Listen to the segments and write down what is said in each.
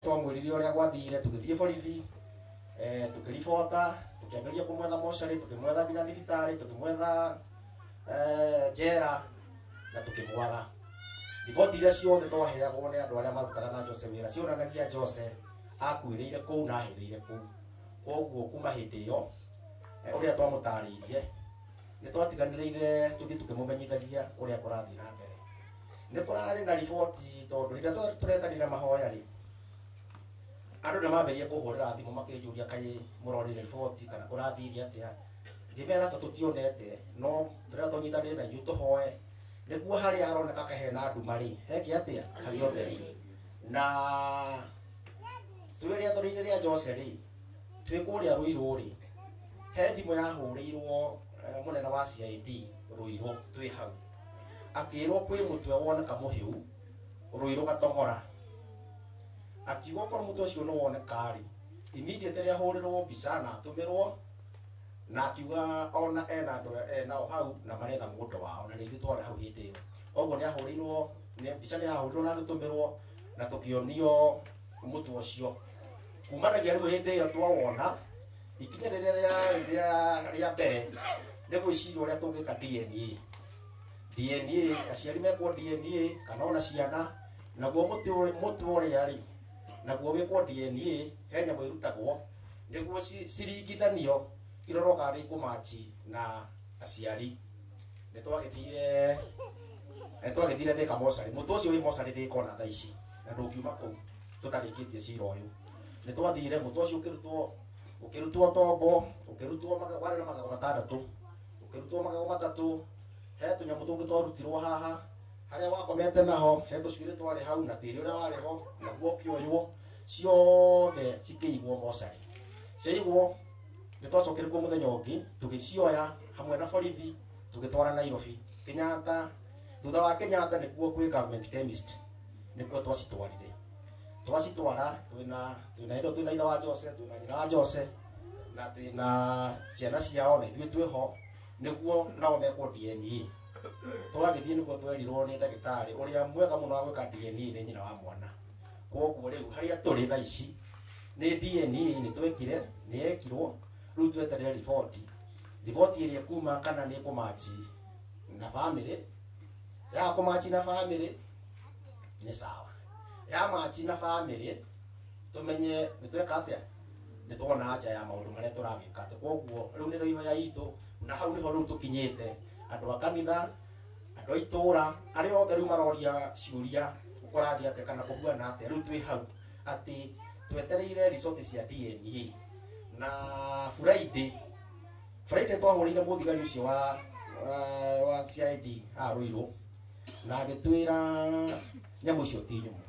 twamwirire uria gwathire tugithie borithi tukiribota tukiambĩrĩria kũmwetha mocarĩ tukimwetha nginya thibitarĩ tukimwetha njera na tukimwaga riboti iria ciothe twaheagwo nĩ andũ arĩa marutaga na Jose wĩra cionanagia Jose akuĩrĩire kũu na ahĩrĩire kũu koguo kuma hĩndĩ ĩyo ũrĩa twamũtarĩirie nĩ twatiganĩrĩire tũthiĩ tukĩmũmenyithagia ũrĩa kũrathiĩ na mbere nĩ kũrarĩ na riboti tondũ rĩrĩa tũretanire mahoya rĩ andũ nĩ mambĩrĩrie kũhũrĩra thimũ makĩnjũria kaĩ mũrorire riboti kana kũrathiire atĩa ngĩmera tũtionete no rĩrĩa tũnyitanĩire na ithuĩ tũhoe nĩguo harĩa haroneka kahena nduma rĩ heke atĩa harĩ ũtheri na twĩrĩa tũrĩire rĩa Jose rĩ twĩ kũrĩa Ruiru rĩ he thimũ yahũrĩirwo mũnene wa CID Ruiru twĩ hau akĩrwo kwĩ mũtwe woneka mũhĩu Ruiru Gatong'ora akiuga korwo mũtwe ũcio nĩ woneka rĩ immediately rĩa hũrĩrwo mbica na atũmĩrwo na akiuga ona ena andũ enao hau na maretha mũndũ wao na nĩ ithuĩ twarĩ hau hĩndĩ ĩyo koguo nĩ ahũrĩirwo mbica nĩ yahũrĩrwo na gũtũmĩrwo na tũkĩonio mũtwe ũcio kumanagia rĩu hĩndĩ ĩyo twawona ikinya rĩrĩa mbere nĩ gwĩciria ũrĩa tũngĩka DNA aciari mekwo DNA kana ona ciana naguo mũtwe ũrĩa rĩ naguo wĩkwo DNA he nyamũ ĩrutagwo nĩguo ciringithanio irorwo kana nĩ ikũmachi na aciari nĩ twagĩthire Thika mocarĩ mũtwe ũcio wĩ mocarĩ Thika ona thaa ici na ndũngiuma kũu tũtarĩkĩtie cira ũyũ nĩ twathire mũtwe ũcio ũkĩrutwo tombo ũkĩrutwo warĩ na magego matandatũ ũkĩrutwo magego matatũ he tũnyamũ tũngĩ twarutirwo haha harĩa wakomete naho he tũcuĩrĩ twarĩ hau na tĩĩri ũrĩa warĩ ho naguo ũkĩoywo ciothe cikĩigwo mocarĩ ciaigwo nĩ twacokire kuo mũthenya ũngĩ tũgĩcioya hamwe na borithi tũgĩtwara Nairobi Kenyatta thutha wa Kenyatta nĩkuo kwĩ government chemist nĩkuo twacitwara twĩna indo twĩna ithe wa Jose twĩna nyina wa Jose na twĩna ciana ciao na ithuĩ twĩho nĩguo nao mekwo DNA twagĩthiĩ nĩguo twerirwo nĩ ndagĩtarĩ ũrĩa mwega mũno wa gwĩka DNA nĩ nyina wa mwana koguo rĩu harĩa tũrĩ thaa ici nĩ DNA nĩ twekire nĩ yekirwo rĩu tweterere riboti ĩrĩa kuma kana nĩ kũmachi na family ya kũmachi na family nĩ sawa ya machi na family tumenye nĩ tweka atĩa nĩ tuona acha ya maũndũ marĩa tũragĩka koguo rĩu nĩ rĩo ya itũ na hau nĩho rĩu tũkinyĩte andũ a kanitha andũ a itũra arĩa othe rĩu maroria ciũria ũkorathi atĩa kana kũhuana atĩa rĩu twĩ hau atĩ twetereire result cia DNA na Friday twahũrĩire mũthigari ũcio wa CID Ruiru na agĩtwĩra nyamũ icio ti nyũmũ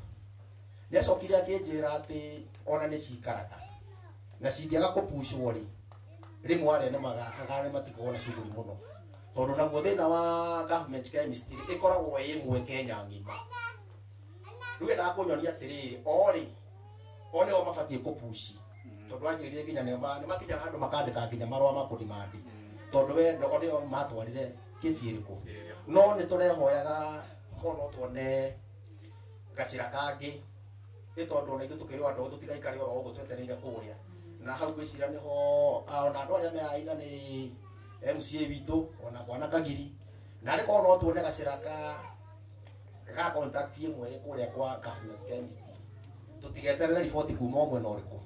nĩ acokire akĩnjĩra atĩ ona nĩ cikaraga na cingĩaga kũpushwo rĩ rĩmwe arĩa matikagwo na cuguri mũno tondũ naguo thĩna wa government chemistry ĩkoragwo ĩmwe Kenya ng'ima rĩu ndakũnyonia atĩrĩrĩ o nĩo mabatiĩ kũpushi tondũ anjĩrire nginya nĩ makinya handũ makandĩka nginya marũa ma kũdimandi tondũ we nĩo matwarire kĩci ĩrĩkũ no nĩ tũrehoyaga no tuone gacĩra kangĩ nĩ tondũ ona ithuĩ tũkĩrĩ andũ tũtigaikare oro ũguo twetereire kũrĩa na hau gwĩciria nĩho ona andũ arĩa meaitha nĩ MCA witũ ona Bwana Kagiri na arĩkorwo no tuone gacĩra ka contact ĩmwe kũrĩa kwa government chemist tũtigeterere riboti kuma mwena ũrĩkũ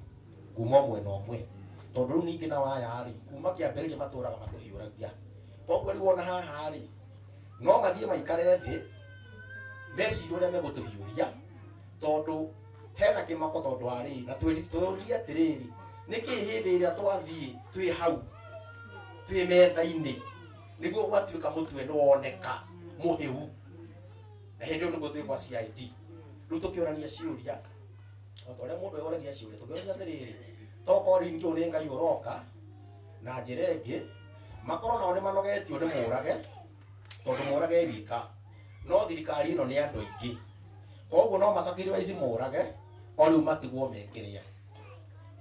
kuma mwena ũmwe tondũ rĩu ningĩ na waya rĩ kuma kĩambĩrĩria matũraga matũhiũragia koguo rĩu ona haha rĩ no mathiĩ maikare thĩ meciria ũrĩa megũtũhiũria tondũ hena kĩmako tondũ arĩ na twĩrie atĩrĩrĩ nĩkĩ hĩndĩ ĩrĩa twathiĩ twĩ hau twĩ metha-inĩ nĩguo gwatuĩka mũtwe nĩwoneka mũhĩu na hĩndĩ ĩyo nĩguo twĩ kwa CID rĩu tũkĩũrania ciũria ũrĩa mũndũ ũragia ciũria tũkĩũrania atĩrĩrĩ tokorwo ningĩ nĩ Ngai ũroka na njĩra ĩngĩ makorwo nao nĩ manogetio nĩ mũrage tondũ mũrage wika no thirikari ĩno nĩ andũ aingĩ koguo no masacrifice mũrage o rĩu matigwo mekĩrĩa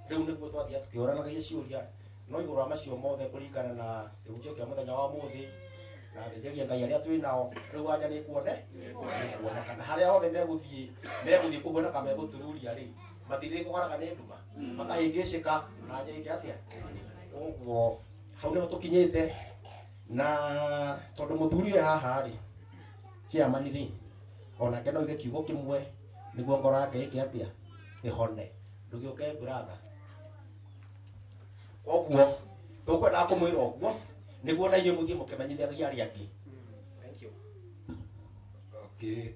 rĩu nĩguo twathiĩ tũkĩũranagia ciũria no igũrũ wa macio mothe kũringana na kĩhunjio kĩa mũthenya wa mũthĩ na thĩnjĩria Ngai arĩa twĩ nao rĩu anja nĩ kuoneka na harĩa hothe megũthiĩ kũhuana kana megũtururia rĩ matirĩ kũgaraga nĩ nduma makahĩngĩcĩka na njĩke atĩa ũguo hau nĩho tũkinyĩte na tondũ mũthuri ũyũ haha rĩ chairman rĩ onake no oige kiugo kĩmwe nĩguo ngoro yake ĩke atĩa ĩhone ndũgĩũke brother ũguo tũkwenda kũmwĩra ũguo nĩguo na inyuĩ mũthiĩ mũkĩmenyithagia arĩa angĩ. Thank you. Okay.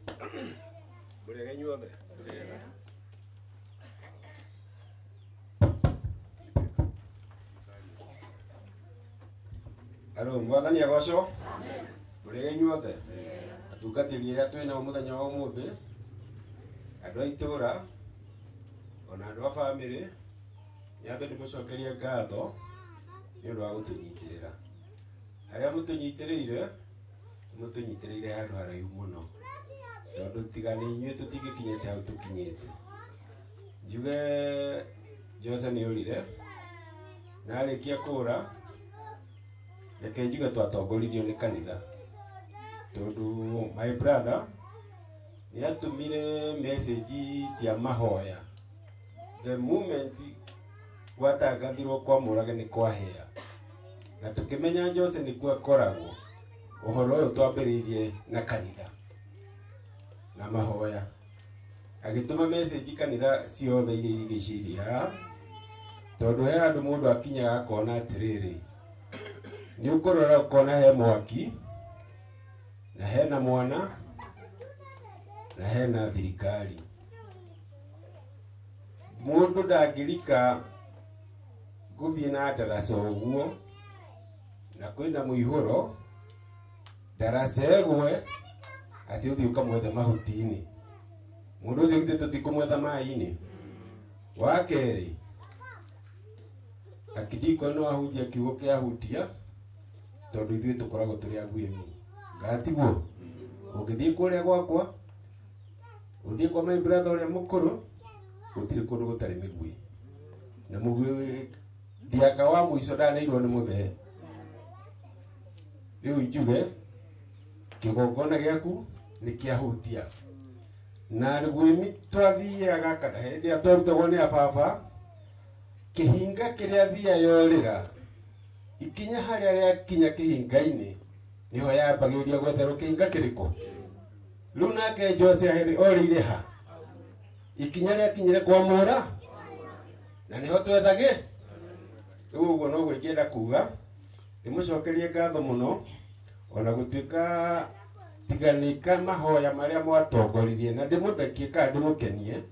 Mũrĩega inyuothe. Alo, mwathani agocwo. Mũrĩega inyuothe. Atungatĩri arĩa twĩnao mũthenya wa ũmũthĩ, andũ a itũũra ona andũ a bamĩrĩ, nyambe ndĩmũcokerie ngatho nĩ ũndũ wa gũtũnyitĩrĩra. Harĩa mũtũnyitĩrĩire mũtũnyitĩrĩire handũ haraihu mũno, tondũ tiga nĩ inyuĩ tũtingĩkinyĩte hau tũkinyĩte. Njuge Jose nĩ ũrire na arĩkia kũra, reke njuge twatongoririo nĩ kanitha, tondũ my brother nĩ atũmire message cia mahoya the moment gwatangathirwo kwa Mũrage nĩ kwahĩa, na tũkĩmenya Jose nĩkuo akoragwo. Ũhoro ũyũ twambĩrĩirie na kanitha na mahoya, agĩtũma message kanitha ciothe iria igĩciria, tondũ he handũ mũndũ akinyaga akona atĩrĩrĩ, nĩ ũkũrora ũkona he mwaki na hena mwana na hena thirikari. Mũndũ ndangĩrika gũthiĩ na ndaraca ũguo na kwĩna mũihũro, ndaraca ĩgwe atĩ ũthiĩ ũkamwetha mahuti-inĩ. Mũndũ ũcio githĩ tũtikũmwetha maĩ-inĩ? Wa kerĩ, Akidiko no ahunjia kiugo kĩa hutia, tondũ ithuĩ tũkoragwo tũrĩ aguĩmi. Gatiguo ũngĩthiĩ kũrĩa gwakwa, ũthiĩ kwa my brother ũrĩa mũkũrũ, gũtirĩ kũndũ gũtarĩ mĩgui, na mũgui ndiaka wa mũico ndanĩirwo nĩ mũthee. Rĩu njuge kĩgongona gĩaku nĩ kĩa hutia, na rũguĩmi twathiaga kana hĩndĩ ĩrĩa twarutagwo nĩ ababa, kĩhinga kĩrĩa thia yorĩra ikinya harĩa rĩakinya kĩhinga-inĩ niho yambagĩrĩria gwetherwo kĩhinga kĩrĩkũ. Rĩu nake Jose orĩire ha? Ikinya rĩakinyire kwa Mũra na niho twethage. Rĩu ũguo noguo ingĩenda kuga, ndĩmũcokerie ngatho mũno, ona gũtuĩka tiganika mahoya marĩa mwatongoririe, na ndĩmũthekie kana ndĩmũkenie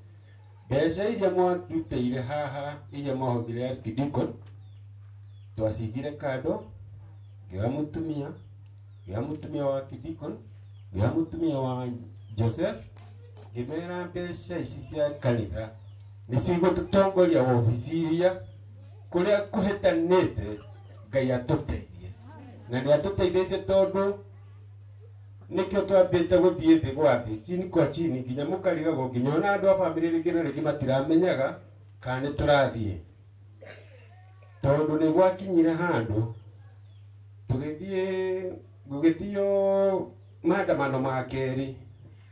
mbeca iria mwatutĩire haha iria mwahũthĩrire Akidiko, twacigire kando, ngĩoya mũtumia wa Akidiko, ngĩoya mũtumia wa Joseph, ngĩmera mbeca ici cia kanitha nĩcio igũtũtongoria wobici iria kũrĩa kũhĩtanĩte. Ngai atũteithie, na nĩ atũteithĩtie tondũ nĩkĩo twambĩte gũthiĩ thĩ gwa thĩ, chini kwa chini, nginya mũkarigagwo nginya ona andũ a bamĩrĩ rĩngĩ na rĩngĩ matiramenyaga kana nĩ tũrathiĩ, tondũ nĩ gwakinyire handũ gũgĩthiĩ maandamano ma kerĩ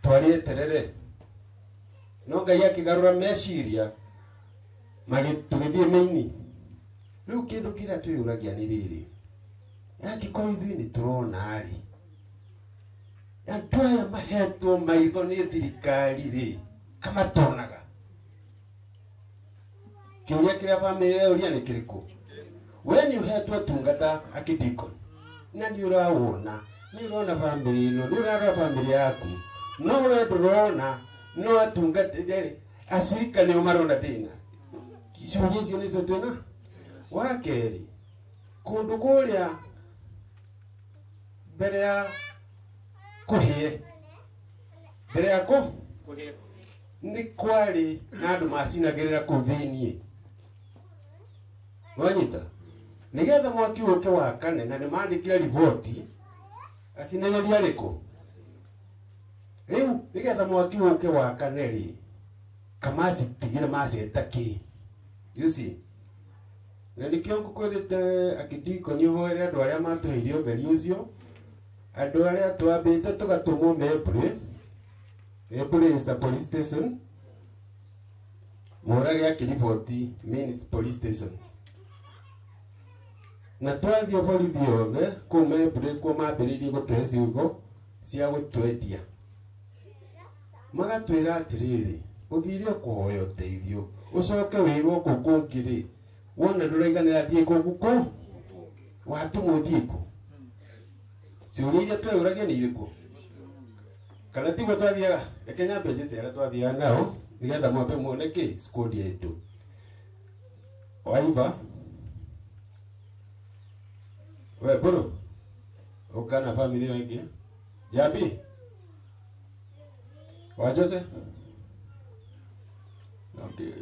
twarĩ eterere, no Ngai akĩgarũra meciria tũgĩthiĩ maini. Rĩu kĩndũ kĩrĩa twĩyũragia nĩ rĩrĩ, angĩkorwo ithuĩ nĩ tũrona rĩ, andũ aya mahetwo maitho nĩ thirikari rĩ, kamatonaga. Kĩũria kĩrĩa bamĩrĩ ĩrĩa nĩ kĩrĩkũ? We nĩ ũhetwo tungata Akidiko na nĩ ũrawona, nĩ ũrona bamĩrĩ ĩno, nĩ ũrarora bamĩrĩ yaku, no we ndũrona no atungatĩre acirika nĩo marona thĩna. Ciũria icio nĩcio twĩna. Wa kerĩ, kũndũ kũrĩa mbere ya kũhĩe, mbere ya kũhĩe nĩ kwarĩ na andũ macinagĩrĩra kũu thĩiniĩ. Wanyita nĩgetha mwaki ũke wakane na nĩ mandĩkire riboti, acinagĩria rĩkũ? Rĩu nĩgetha mwaki ũke wakane rĩ, kamacitigire maceta kĩ? You see? Na nĩkĩo ngũkwĩrĩte Akidiko nĩ ũhoere andũ arĩa matũheire ũtheri ũcio, andũ arĩa twambĩte tũgatũmwo Mebre is the police station, Morage akiripoti Minis Police Station. Na twathio borithi othe kume break ko mambiririe gutwe ciugo cia gutwendia. Magatwira atiriri uthire kuhoya uteithio ucoke wirwo kungiri wona nduraiganira thie kunguko watumwo thieko ciuria tweyuragia ni iriku kana tigwo twathiaga Kenya mbejete ara twathiaga nao nigetha mwambe muone ki squad yetu waiva we bro ukana family wengi Jabi wa Jose okay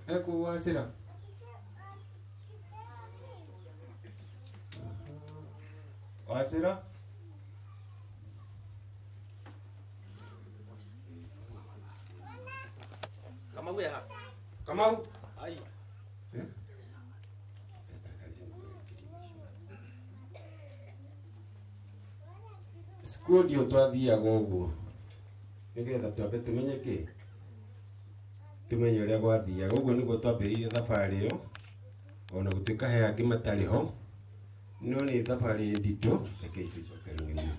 eko wasira wasira Kamau ya Kamau ai squad yo twathiaga uguo nigetha twambe tumenye ki tumenye uria gwathiaga uguo niguo twambiririe thabari iyo ona gutuika he angi matari ho no ni thabari ndito ekeithicokerengeni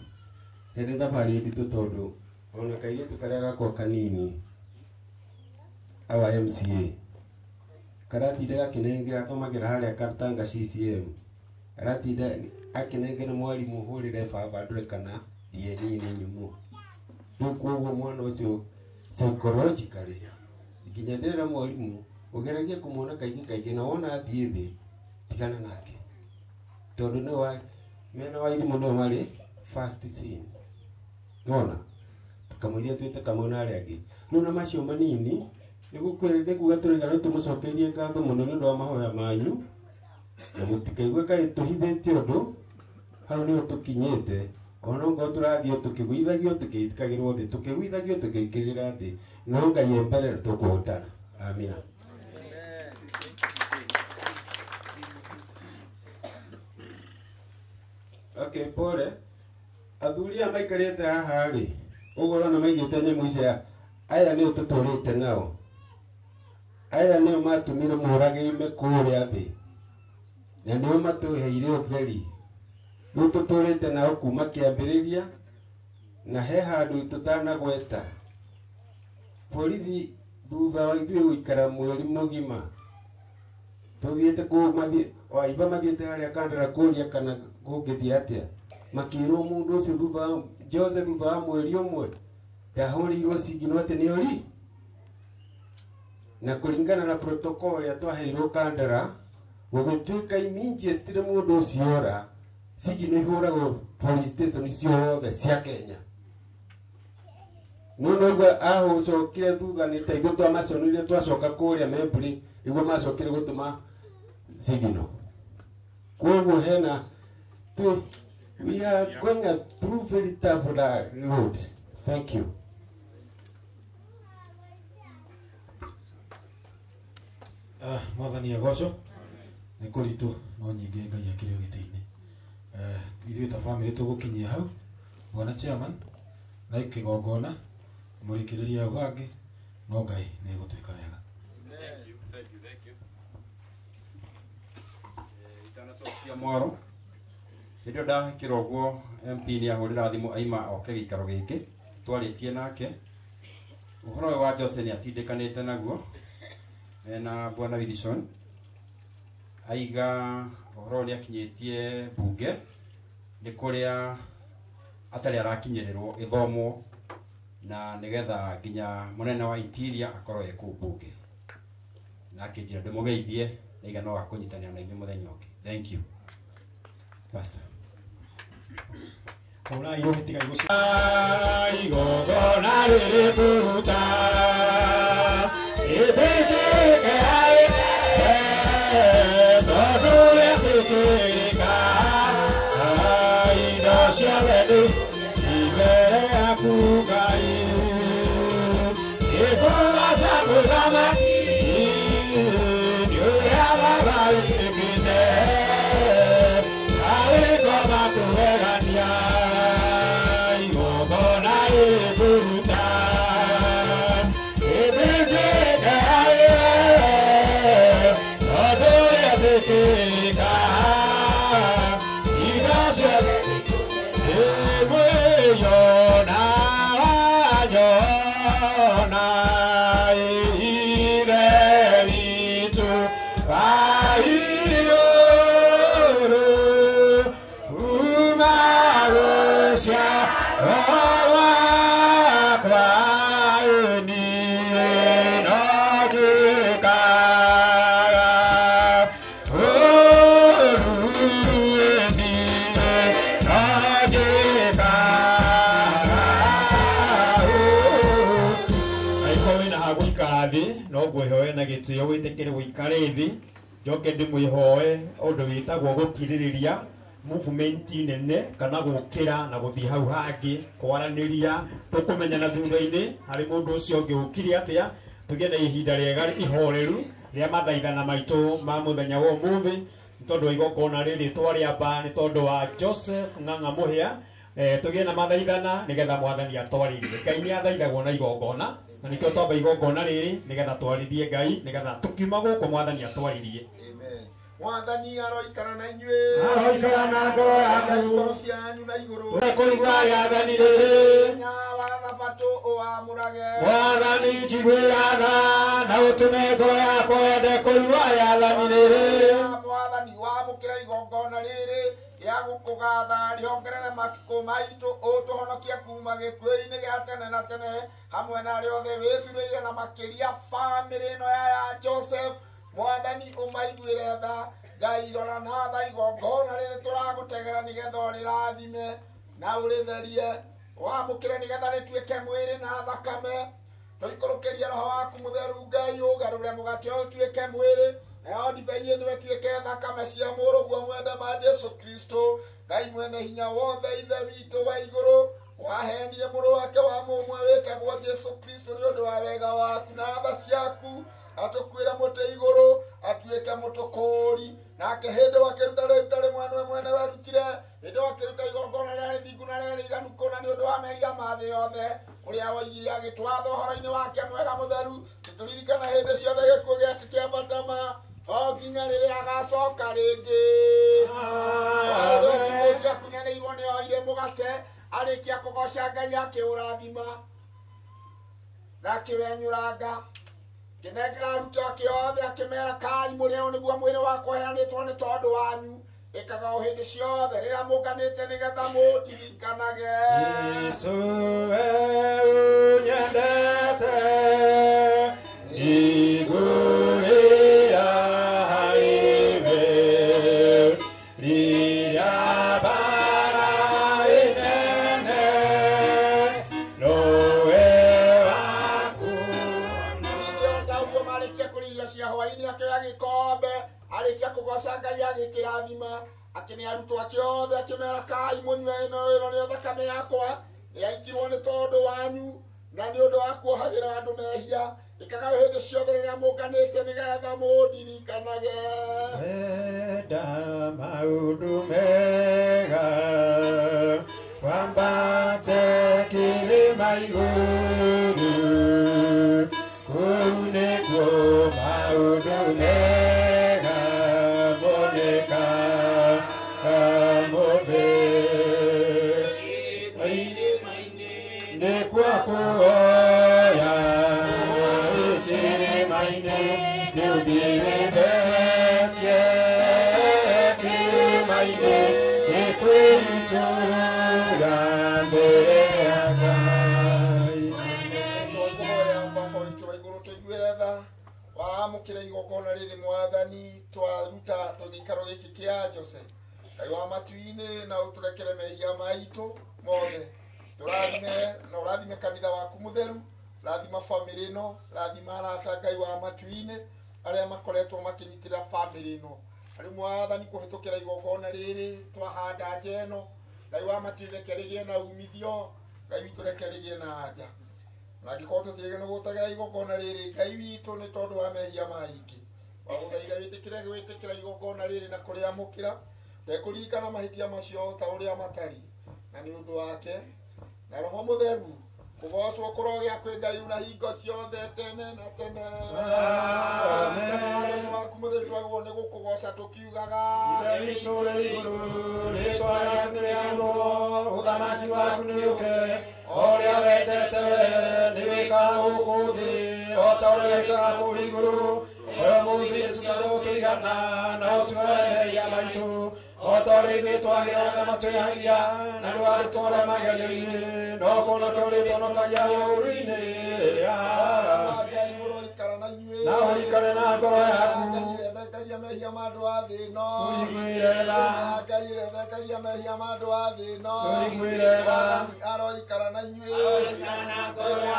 ni thabari ndito tondu ona kairitu karia gakwa kanini awa MCA karatinde gakinengera athomagira haria Katanga CCM aratinda akinengera mwarimu hurire baba ndure kana ndieni ni nyumu ndukuo mwana ucio psychologically ikinyendera mwarimu ugeragia kumuona kaingi na wona athie thi tigana nake tondu ne wa mena wa irimu no mari fast scene nona tukamwiria twite kamona ari angi nuna macio manini nigukwirinde kuga turigana tumucokerie ngatho muno ni ndo mahoya manyu na mutikaigwe kai tuhithĩtie ũndũ hau nĩho tũkinyĩte ona ngo tũrathiĩ tukĩgũithagio tukĩitikagĩrwo thĩ tukĩgũithagio tukĩikĩrĩra thĩ no Ngai mbere tũkũhotana amina okay pole athuri a maikarĩte haha rĩ ũguo na maigĩte nyamũ icia aya nĩo tũtũrĩte nao aya nĩo matumire mũragĩime kũrĩa thĩ na nĩo matuheire ũtheri rĩu tũtũrĩte nao kuma kĩambĩrĩria na he handũ tũtanagweta borithi thutha wa ithuĩ gũikara mweri mũgima tũthiĩte waiba mathiĩte harĩa Kandara kũria kana gũngĩthiĩ atĩa makĩrwo mũndũ ũcio thutha Jose thutha wa mweri ũmwe ndahũrĩirwo cigino atĩ nĩ ori na kũringana na protocol ya twaheirwo Kandara gũgĩtuĩka immediately mũndũ ũcio ora cigino ihũragwo police station ciothe cia Kenya no igua ahũcokire thutha nĩ ta ithuĩ twamaconire twacoka kũrĩa memburi igua macokire gũtũma cigino koguo hena we are going through very tough road. Thank you. Mwathani agoco nĩ kũritũ no nyingĩ Ngai akĩrĩ ũgitĩri-inĩ ithuĩ ta bamĩrĩ tũgũkinyia hau bwana chairman na ikĩgongona mũrĩkĩrĩria hau hangĩ no Ngai nĩ egũtwĩka wega. Thank you. Itanacokia mwaro hĩndĩ ndahĩkĩra ũguo MP nĩ ahũrĩra thimũ aima oke gĩikaro gĩkĩ twarĩtie nake ũhoro ũyũ wa Jose nĩ atindĩkanĩte naguo na bwana Wilson aiga ũhoro nĩ akinyĩtie bunge nĩ kũrĩa atarĩ arakinyĩrĩrwo gĩthomo na nĩgetha nginya mũnene wa interior akorwo ekũu bunge na akĩnjĩra ndĩmũgeithie na igana wa kũnyitanĩra na inyuĩ mũthenya ũngĩ. Thank you. Pastor. Ora iyo mitiga igũcio igogona rĩrĩ kũruta ithĩkĩke hai tondũ wĩtĩkĩrĩka indo ciothe nĩ ibere yaku Ngai ĩkũgaca mũthamaki nĩũrĩaga wĩtĩkĩte arĩkoma kũgegania igogona rĩrĩ kũruta ithĩkĩke hai gitio witikire guikare thi njoke ndimwihoe undu witagwo gukiririria movement nene kana gukira na guthii hau hangi kwaraniria tukumenya na thutha-ini hari mundu ucio ungi ukiri atia tugie na ihinda riega ihoreru ria mathaithana maitu ma muthenya wa umuthi tondu igokona riri twariamba ni tondu wa Joseph Ng'ang'a Muhia tugie na mathaithana nigetha mwathani atwaririe Ngai ni athaithagwo na igongona na nikio twamba igongona riri nigetha twarithie Ngai nigetha tukiuma guku mwathani atwaririe. Mwathani aroikara na inyue aroikara na ngoro ya Ngai ngoro cianyu na iguru turekũigua rĩathani rĩrĩ nya wa thabatũ ũamũrage mwathani njiguĩra tha na ũtũme ngoro yakwa yende kũigua rĩathani rĩrĩ mwathani wamũkĩra igongona rĩrĩ rĩa gũkũgatha rĩongerere matukũ maitũ ũtũhonokie kuma gĩkuũ-inĩ gĩa tene na tene hamwe na arĩa othe wĩthurĩire na makĩria bamĩrĩ ĩno ya Joseph mwathani umaiguire tha Ngai rora na tha igongona rĩrĩ tũragũtegera nĩgetha ũrĩrathime na ũrĩtherie wamũkĩre nĩgetha rĩtuĩke mwĩrĩ na thakame tũikũrũkĩrie roho waku mũtheru Ngai ũgarũre mũgate ũyũ ũtuĩke mwĩrĩ nayo ndibei ĩno ĩtuĩke thakame cia mũrũguo mwende ma Jesu Kristo Ngai mwene hinya wothe ithe witũ wa igũrũ waheanire mũrũ wake wa mũmwe wĩtagwo Jesu Kristo nĩ ũndũ wa wega waku na tha ciaku atukwira mũtĩ igũrũ atuĩke mũtũkũri nake hĩndĩ wakĩruta rĩtarĩ mwene werutire hĩndĩ wakĩruta igongona rĩa rĩthingu na rĩa rĩiganu kũna nĩ ũndũ wa mehia ma thĩ yothe ũrĩa woigire agĩtwatha ũhoro-inĩ wake mwega mũtheru tũtũririkana hĩndĩ ciothe gĩkuũ gĩake kĩambatama o nginya rĩrĩa agacoka rĩngĩ ũcio akunyanĩirwo nĩ oire mũgate arĩkia kũgoca Ngai akĩũrathima na akĩwenyũranga kinegera aruto akiothe akimera kai mũrĩo nĩguo mwĩrĩ wakwa heanĩtwo nĩ tondũ wanyu ĩkaga o hĩndĩ ciothe rĩrĩa mũnganĩte nĩgetha mũndirikanage Yesu unyendete igũrĩra haiwe rĩrĩa bara ĩnene nowe waku nĩngĩondaguo marĩkia kũrĩithia cia hwaĩ-inĩ akĩoya gĩkombe arĩkia kũgoca Ngai agĩkĩrathima akĩnĩ arutwo ake othe akĩmera kai mũnyue ĩno nĩyo thakame yakwa yaitirwo nĩ tondũ wanyu na nĩ ũndũ wa kuohagĩra andũ mehia ĩkaga hĩndĩ ciothe rĩrĩa mũnganĩte nĩgetha mũndirikanage wenda maũndũ mega wambate kĩrĩma igũrũ kũu nĩkuo maũndũ mega moneka kamũthĩ nĩkuo kuoya kĩrĩma-inĩ kĩu thirĩthetie kĩrĩma-inĩ gĩkwĩitũra mbere ya Ngai wamũkĩra igongona rĩrĩ mwathani twaruta gĩikaro gĩkĩ kĩa Joseph Ngai wa matu-inĩ na ũtũrekere mehia maitũ mothe tũrathime na ũrathime kanitha waku mũtheru rathima bamĩrĩ ĩno rathima arata Ngai wa matu-inĩ arĩa makoretwo makĩnyitĩrĩra bamĩrĩ ĩno arĩ mwathani kũhĩtũkĩra igongona rĩrĩ twahanda nja ĩno Ngai wa matu reke rĩgĩe na umithio Ngai witũ reke rĩgĩe na anja na angĩkorwo tũtirĩgĩ nĩ gũtagĩra igongona rĩrĩ Ngai witũ nĩ tondũ wa mehia maingĩ wagũthaitha wĩtĩkĩra igongona rĩrĩ na kũrĩamũkĩra ndekũririkana mahĩtia macio ta ũrĩa matariĩ na nĩ ũndũ wake na roho mũtheru kũgocwo kũrogĩa kwĩ Ngai na hingo ciothe tene na tene amen waku mũtheru twagwo nĩ gũkũgoca tũkiugaga Ithe witũ ũrĩ igũrũ rĩĩtwa rĩaku nĩ rĩamũrwo ũthamaki waku nĩũke o ũrĩa wendete we nĩ wĩkaga gũkũ thĩ o ta ũrĩa wĩkaga kũu igũrũ ũmũthĩ tũigana na ũtuore mehia maitũ o ta ũrĩa ithuĩ twagĩraga matwĩhagia na ndũgatũtware magerio-inĩ no kũhonokia ũrĩtũhonokagia ũũru-inĩ na ũikare na ngoro yaku thekagia mehia mandu a thi no Tuiguire tha. Ngai thekagia mehia mandu a thi no Tuiguire tha. Aroikara na inyuĩ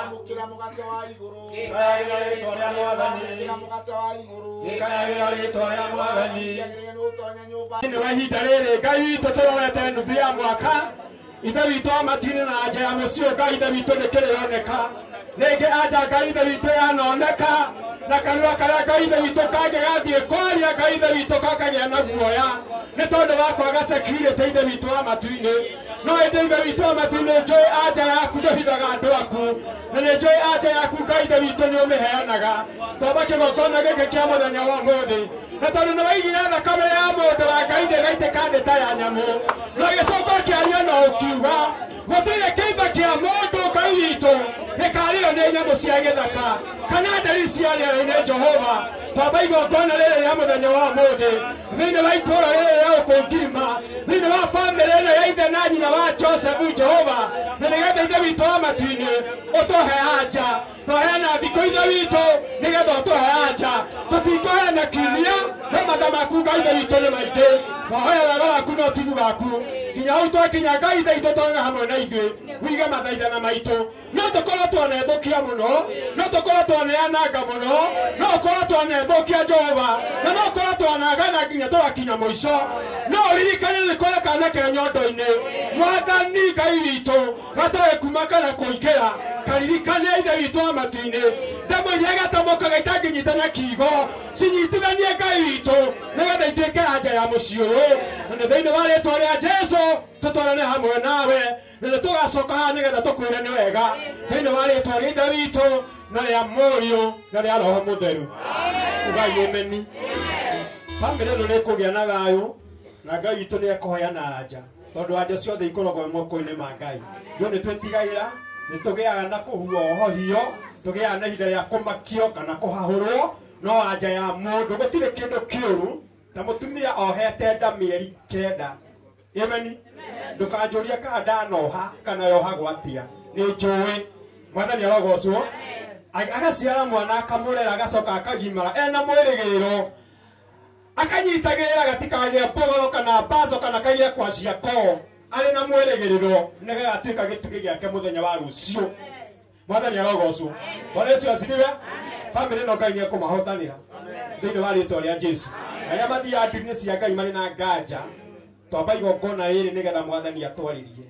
amũkĩra mũgate wa igũrũ Gĩkayagĩra rĩĩtwa rĩa Mwathani. mũgate wa igũrũ Gĩkayagĩra rĩĩtwa rĩa Mwathani. Nĩ wa ihinda rĩrĩ Ngai witũ tũrorete nuthu ya mwaka ithe witũ amatine na anja ya mũciĩ Ngai ithe witũ nĩ kĩrĩoneka rĩngĩ anja Ngai ithe witũ yanoneka na kanua karĩa Ngai ithe witũ kangĩgathiĩ kwaria Ngai ithe witũ kakagĩa na guoya nĩ tondũ wa kwaga security ithe witũ wa matu-inĩ no ĩndĩ ithe witũ wa matu-inĩ njũĩ anja yaku ndũhithaga andũ aku na nĩ njũĩ anja yaku Ngai ithe witũ nĩ ũmĩheanaga tomba kĩgongona gĩkĩ kĩa mũthenya wa ũmũthĩ na tondũ nĩ waigire thakame ya mũndũ wa Ngai ndĩgaitĩka thĩ ta ya nyamũ no gĩcoka kĩaria na ũkiuga gũtirĩ kĩimba kĩa mũndũ Ngai witũ gĩkarĩo nĩ nyamũ cia gĩthaka kana nderi cia rĩera-inĩ Jehova twamba igongona rĩrĩ rĩa mũthenya wa ũmũthĩ thĩinĩ wa itũũra rĩrĩ rĩa ũkũngirima thĩinĩ wa bamĩrĩ ĩno ya ithe na nyina wa Joseph Jehova na nĩgetha ithe witũ wa matu-inĩ ũtũhe anja twaheana thikũ ithe witũ nĩgetha ũtũhe anja tũtikũheana kiumia no matha maku Ngai ithe witũ nĩ maingĩ twahoya wega waku na ũtugi waku nginya hau twakinya Ngai ithe witũ twaga hamwe na ithuĩ wige mathaithana maitũ no tũkorwo twanethũkia mũno no tũkorwo twaneananga mũno no ũkorwo twanethũkia Jehova na no ũkorwo twanagana nginya tũgakinya mũico no ũririkane nĩ kũrĩ kana ke nyondo-inĩ Mwathani Ngai witũ gatoĩ kuma kana kũingĩra karirikane ithe witũ wa matu-inĩ ndamũiria gatamokaga itangĩnyitana kiugo cinyitithanie Ngai witũ nĩgetha ituĩke anja ya mũciĩ ũyũ na nĩ thĩinĩ wa rĩĩtwa rĩa Jesũ tũtwarane hamwe nawe na nĩ tũgacoka haha nĩgetha tũkwĩre nĩ wega thĩinĩ wa rĩĩtwa rĩa ithe witũ na rĩa Mũriũ na rĩa Roho Mũtheru ugai ameni. Bamĩrĩ ĩno nĩ ĩkũgĩa na thayũ na Ngai witũ nĩ ekũheana anja tondũ anja ciothe ikoragwo moko-inĩ ma Ngai no nĩ twĩtigagĩra nĩ tũgĩaga na kũhuohohio tũgĩaga na ihinda rĩa kũmakio kana kũhahũrwo no anja ya mũndũ gũtirĩ kĩndũ kĩũru ta mũtumia ohete nda mĩeri 9 ameni ndũkanjũria kana ndanoha kana yohagwo atĩa nĩ njũĩ Mwathani arogocwo agaciara mwana akamũrera agacoka akagimara ena mwĩrĩgĩrĩro akanyitagĩrĩra gatikagĩa mbogoro kana mbaco kana kagĩe kwa ciako arĩ na mwĩrĩgĩrĩro nĩgetha atuĩka gĩtugĩ gĩake mũthenya wa rũciũ Mwathani arogocwo Bwana Yesu asifiwe bamĩrĩ ĩno Ngai nĩ ekũmahotanĩra thĩinĩ wa rĩĩtwa rĩa Jesũ arĩa mathiaga ndini cia Ngai marĩ na nganja twamba igongona rĩrĩ nĩgetha Mwathani atwarĩrie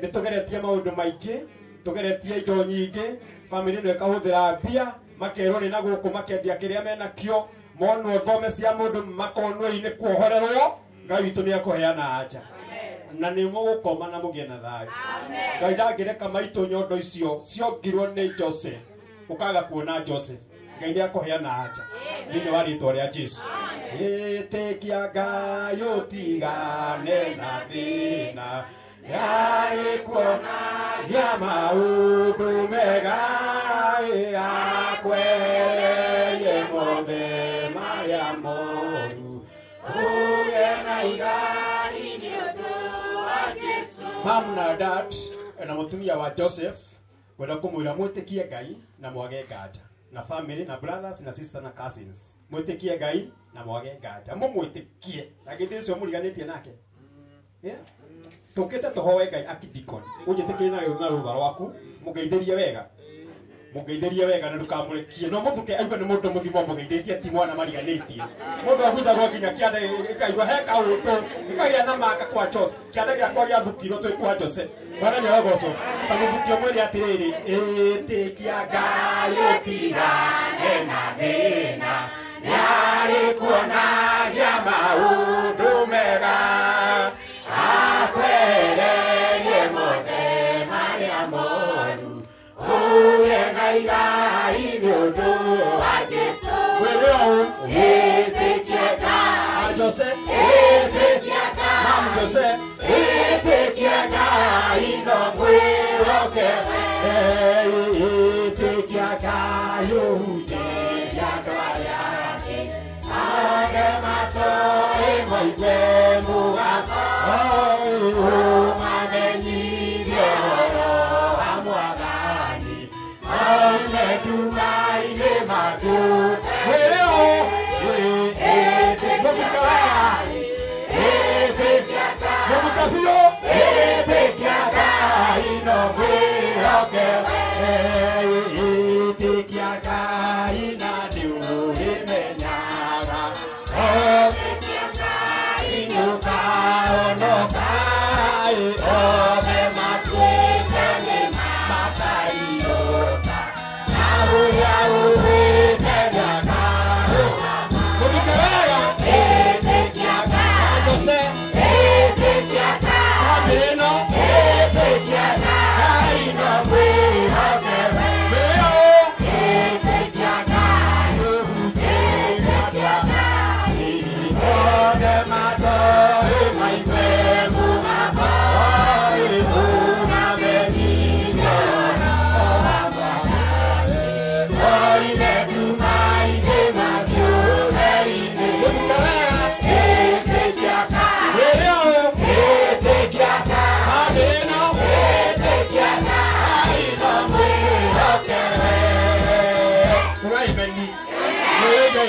nĩ tũgeretie maũndũ maingĩ tũgeretie indo nyingĩ bamĩrĩ ĩno ĩkahũthĩra mbia makerwo nĩ na gũkũ makendia kĩrĩa menakĩo monwo thome cia mũndũ makonwo-inĩ kuohorerwo Ngai witũ nĩ ekũheana anja na nĩ mũgũkoma na mũgĩe na thayũ Ngai ndangĩreka maitũ nyondo icio ciongirwo nĩ Joseph ũkaga kuona Joseph Ngai nĩ ekũheana anja thĩinĩ wa rĩĩtwa rĩa Jesũ ĩtĩkia Ngai ũtigane na thĩna yarĩ kuonagia maũndũ mega akwererie mothe marĩa moru ũgĩe na igai nĩ ũndũ wa Jesũ. Mom na dad na mũtumia wa Joseph kwenda kũmwĩra mwĩtĩkie Ngai na mwage nganja na family na brothers na sisters na cousins mwĩtĩkie Ngai na mwage nganja mũmwĩtĩkie na gĩthĩ ũcio mũriganĩtie nake tũkĩte tũhoe Ngai akidikon ũnjĩtĩkie na rũtha rwaku mũgeithĩrie wega na ndũkamũrekie no mũthuke aigua nĩ mũndũ mũthimo mũgeithĩtie ti mwana mariganĩtie mũndũ aguthagwo nginya kĩanda ĩkaigua he kaũndũ ĩkagĩa na maka kwa Joseph kĩanda gĩakwa gĩathukirwo twĩ kwa Joseph Bwana nĩ arogocwo ta mũthukio mwĩrĩ atĩrĩrĩ ĩtĩkia Ngai ũtigane na thĩna nĩarĩ kuonagia maũndũ mega akwererie mothe marĩa moru ũgĩe na igai nĩ ũndũ wa Jesũ mwĩrĩ ũũ ĩtĩkia Ngai Joseph ĩtĩkia Ngai Mam Joseph ĩtĩkia Ngai no mwĩhoke ĩtĩkia Ngai ũhunjĩria andũ arĩa angĩ age matooĩ moigue mũgambo mamenyithie ũhoro wa Mwathani aume nduma-inĩ matũ ĩtĩkia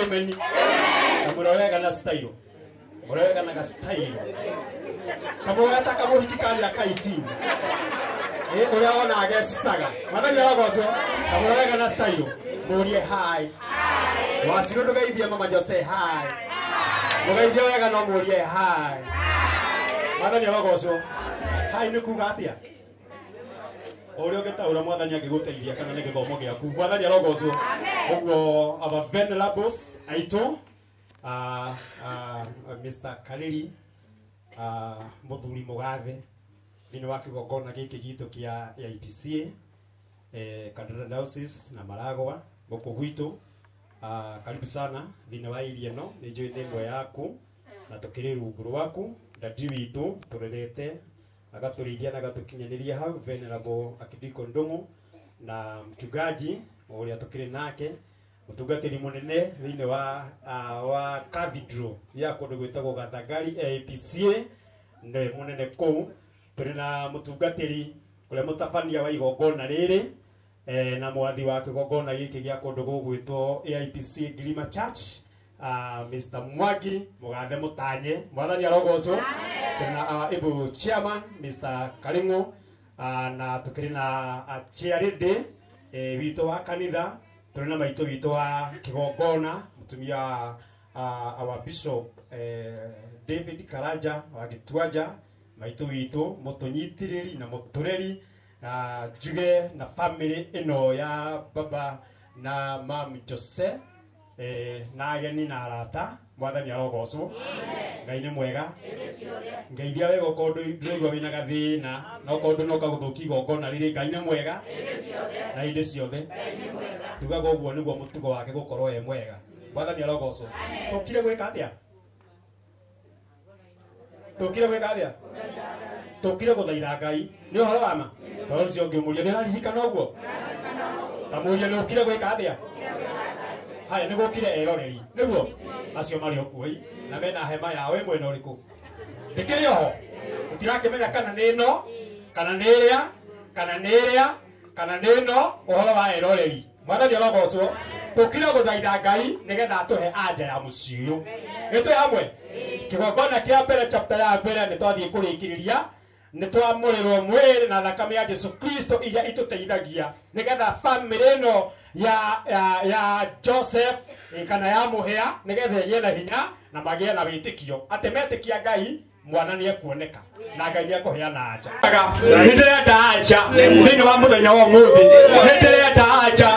meni kamurorega na style murorega na style kamurorega kamuhikikani akaitini uria ona agecicaga mathani aragoco kamurorega na style murie hi wasiru ndugeithie mama Jose hi mugeithie wega no murie hi mathani aragoco hi ni kuga atia Orio getaura mwathani angiguteithia kana ni githomo giaku mwathani arogocwo uguo aba venerables aito Mr. Kaliri muthuri mugathe thini wa kigongona giki gitu kia IPCA Kandara Diocese na Maragwa guku gwitu karibu sana thini wa irie no ni njui thimwe yaku na tukiri rungu rwaku ndati witu turerete agaturithia na gatukinyaniria hau Venerable Akidiko Ndungu na mchungaji uria tukiri nake mutungatiri munene thini wa cathedral ya kundu gwitagwo Gathagari APCA nde munene kou turi na mutungatiri kuria mutabania wa igongona riri na mwathi wa kigongona giki gia kundu gugwitwo AIPCA Ngirima Church Mr. Mwangi mugathe mutanye mwathani arogocwo na able chairman Mr. Karingo na tukiri na chairide wito wa kanitha turi na maito wito wa kigongona mutumia our bishop David Karaja wa Gitwaja maito wito mutunyitiriri na mutureri juge na family ino ya baba na mam Jose na ageni na arata mwathani arogocwo ngai ni mwega ngeithia wega kondu ndĩraigua wĩna gathĩna no kondu no kagũthũkia igongona rĩrĩ ngai ni mwega na hĩndĩ ciothe tugaga ũguo nĩguo mũtugo wake gũkorwo e mwega mwathani arogocwo tũkire gwĩka atĩa tũkire gũthaitha ngai nĩ ũhoro wa ma tondũ ũcio ũngĩmũria nĩ ũraririkana ũguo tamũria nĩ ũkire gwĩka atĩa haya niguo kire eroreri niguo acio mari okuoi na mena hema yao imwe no riku ndikirio ho utirakimenya kana ni no kana ni iria kana ni iria kana ni no uhoro wa eroreri mwathani arogocwo tukire guthaitha ngai nigetha tuhe anja ya muciu nitwe hamwe kigongona kia mbere chapter ya mbere ni twathie kurikiriria ni twamurirwo mwiri na thakame ya Jesu Kristo iria ituteithagia nigetha family no ya Joseph kana ya muhea nigetha ye na hinya na magie na witikio ate metikia ngai mwana ni ekuoneka na ngai ni akuheana anja ndirenda anja thini wa muthenya wa muthi ndirenda anja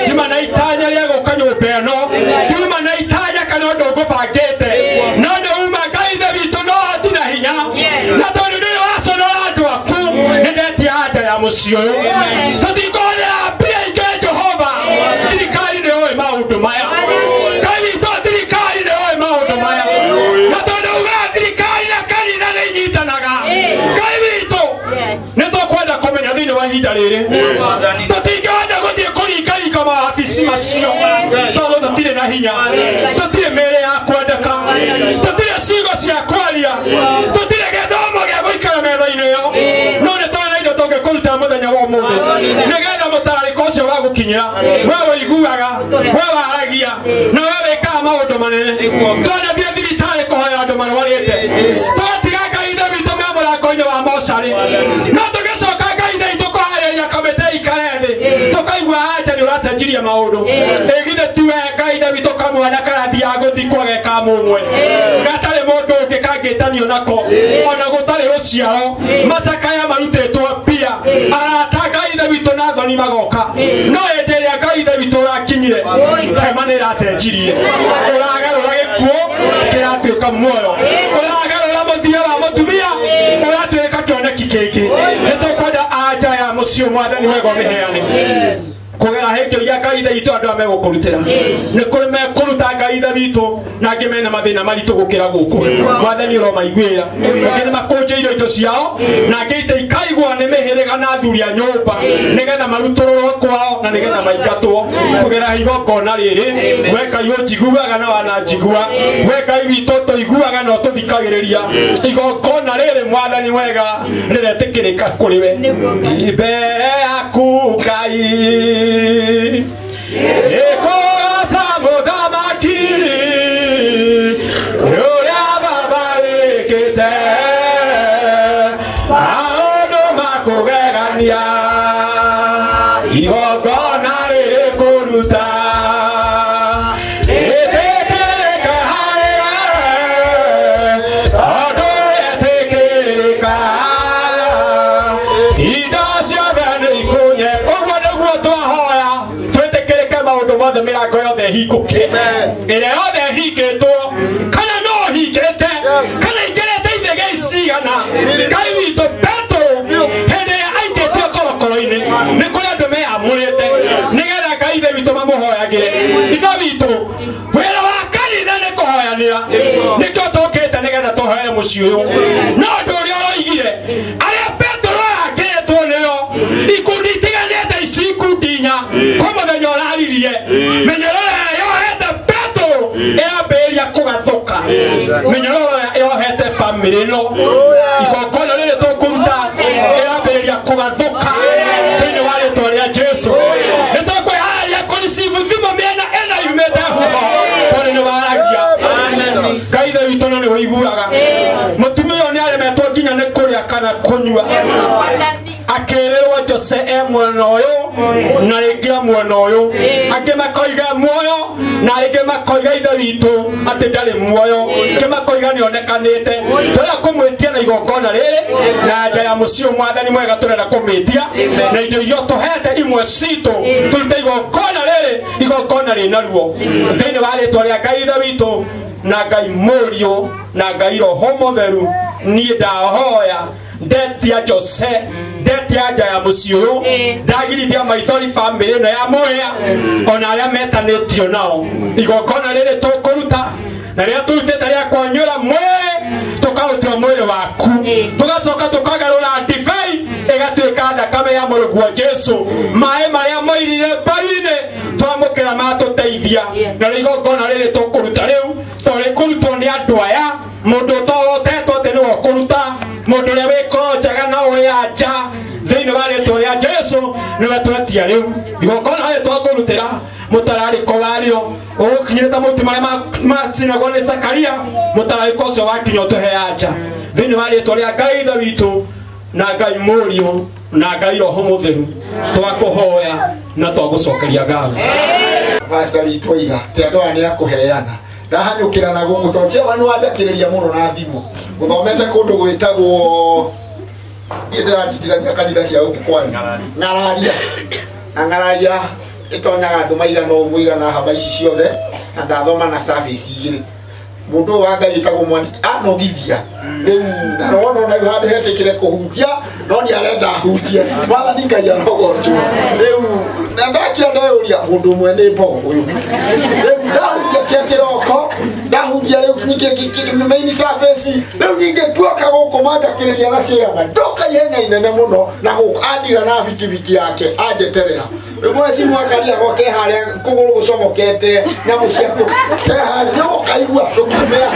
juma na itanya ria guka nyumba ino juma na itanya kana undu ngubangite no ndo uma ngai the bitu no atina hinya na tondu ni waconora andu aku nindeti anja ya mucio tutikone apia ige Jehova thirikari ni oe maundu maya ngai to thirikari ni oe maundu maya na tondu uga thirikari na kanitha ni nyitanaga ngai witu ni tukwenda kumenya thini wa ihinda riri tutingenda guthie kuringaringa mawabici macio tondu tutire na hinya tutire mere ya kwendeka tutire ciugo cia kwaria tutire githomo gia guikara metha-ini yo no ni twana indo tungikuruta muthenya wa umuthi nigetha mutarariko ucio wa gukinyira we wiguaga we waragia na we wikaga maundu manene twanathie thibitari kuhoera andu marwarite twatiga ngai ithe witũ me mũrango-inĩ wa mocarĩ no tũgĩcoka ngai ithe itũ kũharĩria kamĩtĩ ikare thĩ tũkaigua anja nĩ ũracenjirie maũndũ ĩgithe tiwe ngai ithe witũ kamwana karathiaga gũthikwo ge ka mũmwe gatarĩ mũndũ ũngĩ kangĩtanio nako ona gũtarĩ rũciaro macakaya marutĩtwo mbia arata ngai ithe witũ na thoni magoka no hĩndĩ ĩrĩa ngai ithe witũ ũrakinyire hema nĩ ĩracenjirie ũragarũra gĩkuũ kĩratuĩka muoyo ũragarũra mũthia wa mũtumia ũratuĩka kĩoneki kĩngĩ nĩ tũkwenda anja ya mũciĩ mwathani wega ũmĩheane kugera hĩndĩ iria ngai ithe witũ andũ aya megũkũrutĩra nĩ kũrĩ mekũruta ngai ithe witũ na angĩ mena mathĩna maritũ gũkĩra gũkũ mwathani ũromaiguĩra angĩ nĩ makũnjĩirio indo ciao na angĩ ite ikaigua nĩ mĩhĩrĩga na athuri a nyũmba nĩgetha marutũrũrwo kwao na nĩgetha maingatwo kũgera igongona rĩrĩ we ngai ũnjiguaga na wananjigua we ngai witũ tũiguaga no tũthikagĩrĩria igongona rĩrĩ mwathani wega rĩretĩkĩrĩka kũrĩ we mbere yaku ngai Ekosa muthamaki igongona rĩrĩ kũruta ĩtĩkĩrĩka harĩa tondũ ĩtĩkĩrĩka indo ciothe nĩ ikunye. Ũguo nĩguo twahoya twĩtĩkĩrĩke maũndũ mothe, mĩrango yothe hingũke, ĩrĩa yothe hingĩtwo kana no hingĩte kana ingĩrĩte ithege icigana. Ngai witũ Petro hĩndĩ ĩrĩa aingĩtio korokoro-inĩ nĩ kũrĩ andũ meamũrĩte nĩgetha Ngai ithe witũ mamũhoyagĩre. Ithe witũ wĩra wa kanitha nĩ kũhoyanĩra, nĩkĩo tũkĩte nĩgetha tũhoere mũciĩ ũyũ. No ũndũ ũrĩa ũroigire arĩa Petro akĩrĩtwo nĩo ikundi itiganĩte, ici ikundi inya kwa mũthenya ũraririe, mĩnyororo yohete Petro ĩrambĩrĩria kũgathũka, mĩnyororo yohete bamĩrĩ ĩno, igongona rĩrĩ tũkũruta ĩrambĩrĩria kũgathũka thĩinĩ wa rĩĩtwa rĩa Jesũ. Nĩtũkwĩharĩria kũricibu thimo mĩena ĩna yumĩte humo tondũ nĩ waragia. Ngai ithe witũ no nĩ ũiguaga. Mũtumia ũyũ nĩ aremetwo nginya nĩ kũrĩa kana kũnyua, akĩrĩrwo Jose mwena ũyũ na rĩngĩ mwena ũyũ, angĩ makoiga muoyo na rĩngĩ makoiga ithe witũ atĩ ndarĩ muoyo, angĩ makoiga nĩonekanĩte. Twenda kũmwĩtia na igongona rĩrĩ na nja ya mũciĩ Mwathani mwega, tũrenda kũmĩtia na indo iria tũhete imwe citũ, tũrute igongona rĩrĩ, igongona rĩna ruo thĩinĩ wa rĩĩtwa rĩa Ngai ithe witũ na Ngai Mũriũ na Ngai Roho Mũtheru. Niĩ ndahoya ndetia Jose, ndetia nja ya mũciĩ ũyũ, ndagirithia maithori bamĩrĩ ĩno ya mũhĩa ona arĩa metanĩtio nao. Igongona rĩrĩ tũkũruta na rĩrĩa tũrutĩte rĩa kwanyũra mwĩrĩ, tũkarutĩrwo mwĩrĩ waku, tũgacoka tũkagarũra ndibei ĩgatuĩka thakame ya mũrũgu wa Jesũ. Maĩ marĩa moirire mbaru-inĩ twamũkĩra matũteithia, na igongona rĩrĩ tũkũruta rĩu tũrĩkũrutwo nĩ andũ aya. Mũndũ ũtotetwo atĩ nĩwe ũkũruta, mũndũ ũrĩa wĩkoro njega no wĩanja thĩinĩ wa rĩĩtwa rĩa Jesũ nĩwe twetia rĩu. Igongona rĩrĩ twakũrutĩra mũtararĩko warĩo ũgũkinyĩrĩte maũndũ marĩa macinagwo nĩ Zakaria, mũtararĩko ũcio wakinya ũtũhe anja thĩinĩ wa rĩĩtwa rĩa Ngai ithe witũ na Ngai Mũriũ na Ngai Roho Mũtheru. Twakũhoya na twagũcokeria ngatho. Pastor witũ oiga atĩ andũ aya nĩ akũheana, ndahanyũkĩra na gũkũ tondũ Jehova nĩ wanjakĩrĩria mũno na thimũ, gũthomete kũndũ gwĩtagwo ndĩranjitithania kanitha cia gũkũ kwanyu Ng'araria, na Ng'araria ĩtonyaga andũ maigana ũguo, igana haba ici ciothe, na ndathoma na service igĩrĩ. Mũndũ ũyũ wa Ngai wĩtagwo Mwaniki anogithia rĩu, na wona ona rĩu handũ hetĩkĩre kũhutia no nĩ arenda ahunjie. Mwathani Ngai arogocwo. Rĩu na ndakira ndayũria mũndũ ũmwe nĩ mbogo ũyũ, rĩu ndahunjia kĩa kĩroko, ndahunjia rĩu main service, rĩu nyingĩ tuoka gũkũ manjakĩrĩria na ciana, ndoka ihenya inene mũno na gũkũ andiga na bikibiki yake anjeterera. Rĩu mwecimu akaria goke harĩa kũgũrũ gũcomokete, nyamũ ciaku ke harĩa nĩ gũkaigua tũkiumĩra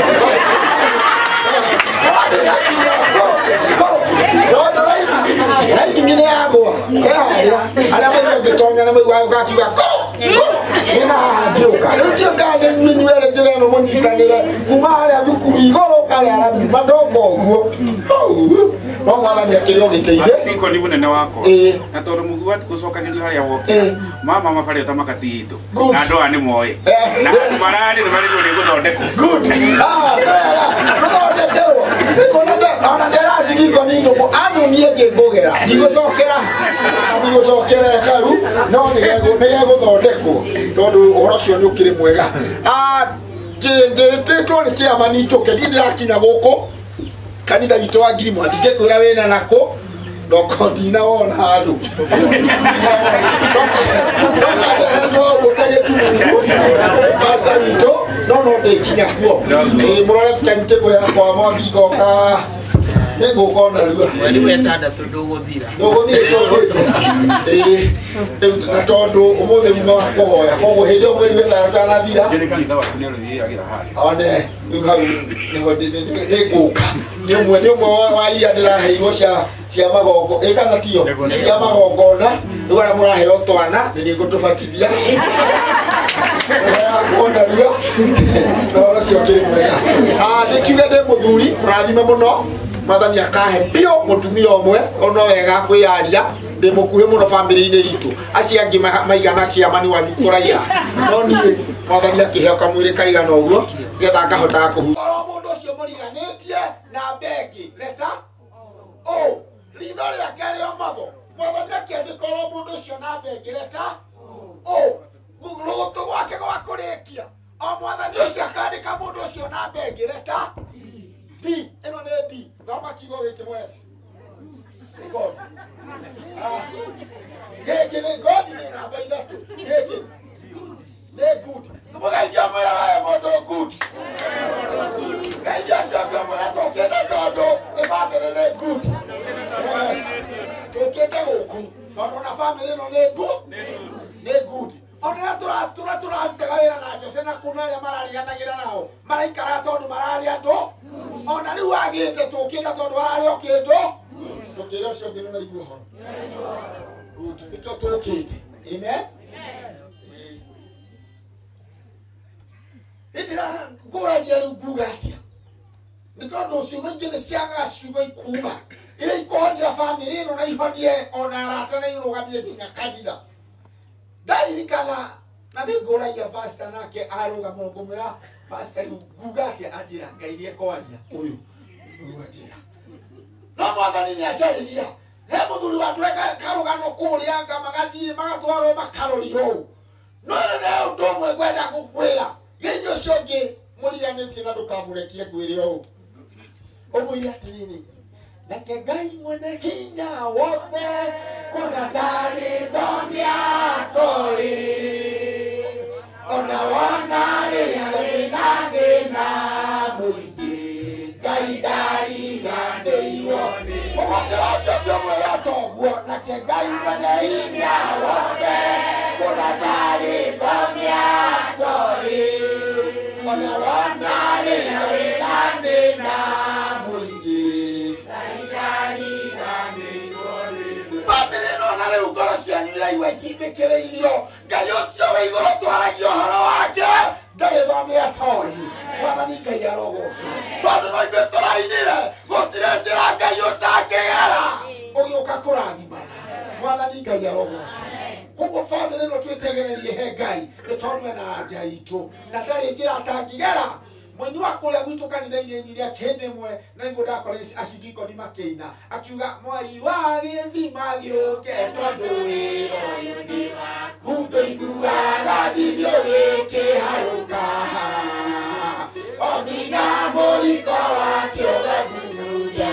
raini ngine yagwa ke harĩa arĩa maigagĩtonya nĩ maigua gakiuga ĩna hangĩũka. Rĩu kĩũngane mĩnyuere njĩra ĩno mũnyitanĩre kuma harĩa thukuru igũrũ harĩa arabi mandongo ũguo. No Mwathani akĩrĩ o gĩtĩ-inĩ Iko ni munene wako na tondũ mũguo atĩgũcokagĩrio harĩa wokĩra mama mabarĩ ũtamakatitũ na andũ aya nĩ moĩ na andũ mararĩ nĩ marĩ nĩ gũthondekwo. Good. Gũthondekerwo ona ndĩracigiko nĩ ndũkũ anyumie ngĩngũgera ndigũcokera kau no nĩgegũthondekwo tondũ ũhoro ũcio nĩ ũkĩrĩ mwega. Njĩtĩtwo nĩ ciama nitũke ndiĩ ndĩrakinya gũkũ kanitha witũ wa Ngiri Mwathi ngĩkwĩra wĩna nakũ ndoko ndinawona handũ ndokahetwo gũtegĩtugu pastor witũ no ndĩkinya kuo. Mũrore timetable yakwa Mwangi ngoka nĩngũka narua mweri wetandatũ ndũgũthira na tondũ ũmũthĩ nyuma wa kũhoya koguo hĩndĩ ĩyo mweri wetandatũ ndanathira one rĩu hau nĩngũka nĩ ũmwe wa iria ndĩraheirwo cia magongo kana tio cia magongona rĩu arĩa mũraheo twana nĩngũtũbatithia kuona rua no cio kĩrĩ mwega. Nĩkiuge ndĩ mũthuri mũrathime mũno Mwathani akahe bio mũtumia ũmwe ono wega kwĩyaria ndimukuhe muno family-ini itu acia angi maigana ciamani wanyu kuraia no nie mwathani akiheo kamwiri kaigana uguo getha ngahota kuhuthora mundu ucio muriganitie na bengi leta o ritho riake rio matho mwathani akiandikora mundu ucio na bengi leta o rugutu gwake gwa kurikia o mwathani ucio akandika mundu ucio na bengi leta D ino ni D thoma kiugo giki mwezi God. Geki ni God ni namba ithatu. Geki. Ni good. Mugaija mara haya moto good. Gaija sio mara tokenda todo. Family ni good. Yes. Tokenda huku. Ona family no ni good. Ni good. Ona tura tegawira na Jose na kuna ya mararianagira nao. Maraikara tondu mararia ndo. Ona ni wagite tokenda tondu mararia okindo. Sokero sokero na igwo horo. Good. Iko tokite. Amen. Itira gora yeru gugatia. Nikondo sugenge siaga suba ikuma. Ile ikoni ya family no na ihonye ona rata na irogamie nginya kanitha. Ndaririkana na nĩ ngũragia pastor nake arũgama ngũmwĩra pastor nguga atĩa anjĩra Ngai nĩekwaria ũyũ anjĩra no mwathani nĩanjarĩria he mũthuri wandu karũgano kũrĩa anga magathiĩ magatwarwo makarorio ũũ no nĩ ũndũ ũmwe ngwenda gũkwĩra gĩthĩ ũcio ũngĩ mũriganĩtie na ndũkamũrekie ngwĩre ũũ ũmwĩre atĩrĩrĩ nake Ngai mwene hinya wothe kuna ndari ndonia tori ona wana rĩna mũingĩ Ngai ndari gandĩirwo ũgũkĩra ũcio ngĩmwĩra toguo nake Ngai mwene hinya wothe kuna ndari ndonia tori ona wana rĩna mũingĩ rĩu ngoro cianyu iraigua itindĩkĩrĩirio Ngai ũcio wĩ igũrũ twaragia ũhoro wake ndagĩthomia atoĩ mwathani Ngai arogocwo tondũ no ithuĩ tũrainire gũtirĩ njĩra Ngai ũtangĩgera ũgĩũka kũrathimana mwathani Ngai arogocwo koguo bamĩrĩ ĩno twĩtegererie he Ngai nĩ tondũ ena anja itũ na ndarĩ njĩra atangĩgera mwenyu wa kũrĩa gwitũ kanitha-inĩ nyiria kĩndĩ ĩmwe na nĩguo ndakora acingikoni makĩina akiuga mwai wa gĩthima gĩũke tondũ wĩra ũyũ nĩ waku ndũiguaga thithio gĩkĩharũka omiga mũriko wakĩo gathiũria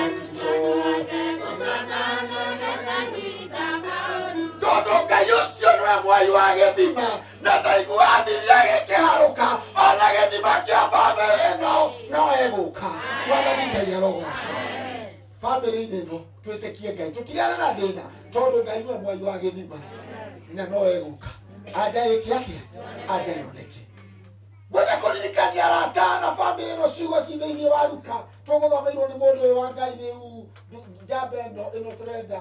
tondũ Ngai ũcio nĩwe mwai wa gĩthima na ndaiguaga thithio gĩkĩharũka ona gĩthima kĩa bamĩrĩ ĩno no egũka mwathani Ngai arogocwo bamĩrĩ-inĩ ĩno twĩtĩkie Ngai tũtigane na thĩna tondũ Ngai nĩwe mwai wa gĩthima na no egũka anja ĩke atĩa anja yoneke ngwenda kũririkania arata na bamĩrĩ ĩno ciugo ci thĩinĩ wa Luka tũgũthomeirwo nĩ mũndũ ũyũ wa Ngai rĩu njamba ĩno tũrenda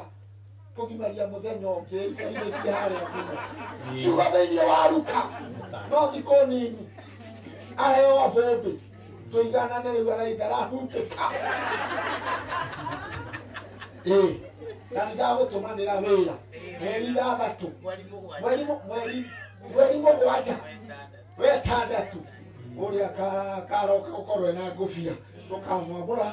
kũgimaria mũthenya ũngĩ ĩrĩkie harĩa mũno ciugo thĩinĩ wa Luka no thikũ nini aheo abũmbĩ tũiganane rĩu arahutĩka na nĩndagũtũmanĩra wĩra mweri ithathatũ mweri mũgwanja wetandatũ ũrĩa karoka gũkorwo ena ngũbia tũkamwamũra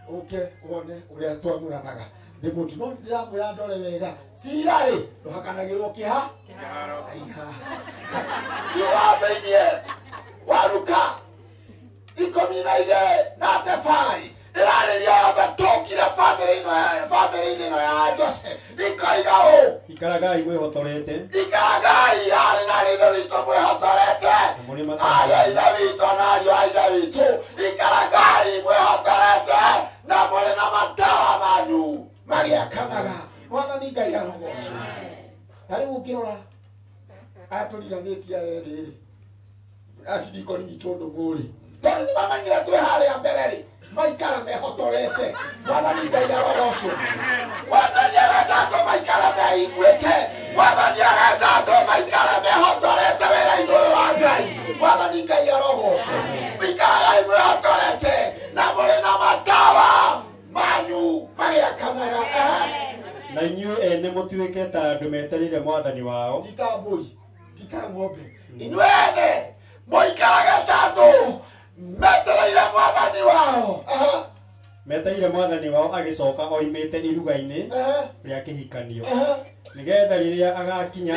ũke wone ũrĩa twamũranaga ndĩmũtu no ndĩramwĩra ndore wega cirarĩ ndũhakanagĩrwo kĩha ciuga thĩinĩ wa Luka 12:35 ĩrarĩria othe tũkire bamĩrĩ-inĩ ĩno ya Joseph ikoiga ũũ ikaragai mwĩhotorete ikaragai arĩ na ithe witũ mwĩhotorete arĩ a ithe witũ na ariũ a ithe witũ ikaragai mwĩhotorete na mũrĩ na matawa manyu magĩakanaga mwathani Ngai arogocwo ta rĩu ũngĩrora aya tũriganĩtie aya rĩrĩ acindikoni witũ ndũgũrĩ tondũ nĩmamenyire twĩ harĩa mbere rĩ maikara mehotorete mwathani Ngai arogocwo mwathani arenda andũ maikara meiguĩte mwathani arenda andũ maikara mehotorete wĩra-inĩ ũyũ wa Ngai mwathani Ngai arogocwo ikaragai mwĩhotorete na mũrĩ na matawa manyu magĩakanaga na inyuĩ ene mũtuĩke ta andũ metereire mwathani wao Titamburi, ng'ombe. Inyuĩ ene mũikaraga ta andũ metereire mwathani wao. metereire mwathani wao agĩcoka oimĩte iruga-inĩ rĩa kĩhikanio nĩgetha rĩrĩa agakinya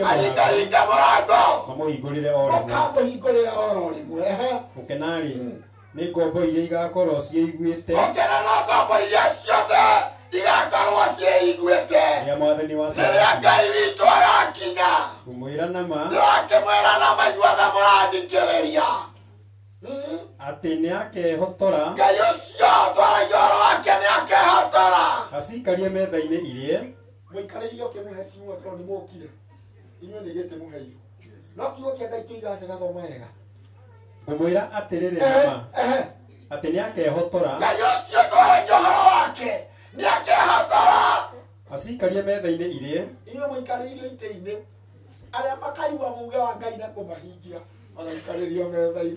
aringaringe mũrango mamũhingũrĩre oro rĩmwe mũkenarĩ nĩ ngombo iria igakorwo ciĩiguĩte rĩrĩa mwathani wa kumwĩra nama atĩ nĩakehotora acikarie metha-inĩ irie mũikarĩire ũkĩmũhe cimu tondũ nĩmũkire inyuĩ nĩgĩte mũheirwo no kiugo kĩa Ngai kĩoiga atĩ nathoma wega ngũmwĩra atĩrĩrĩ nama atĩ nĩakehotora Ngai ũcio ndwaragia ũhoro wake nĩakehotora acikarie metha-inĩ irie inyuĩ mũikarĩire itĩ-inĩ arĩa makaigua muge wa Ngai na kũmahingia magaikarĩrio metha-inĩ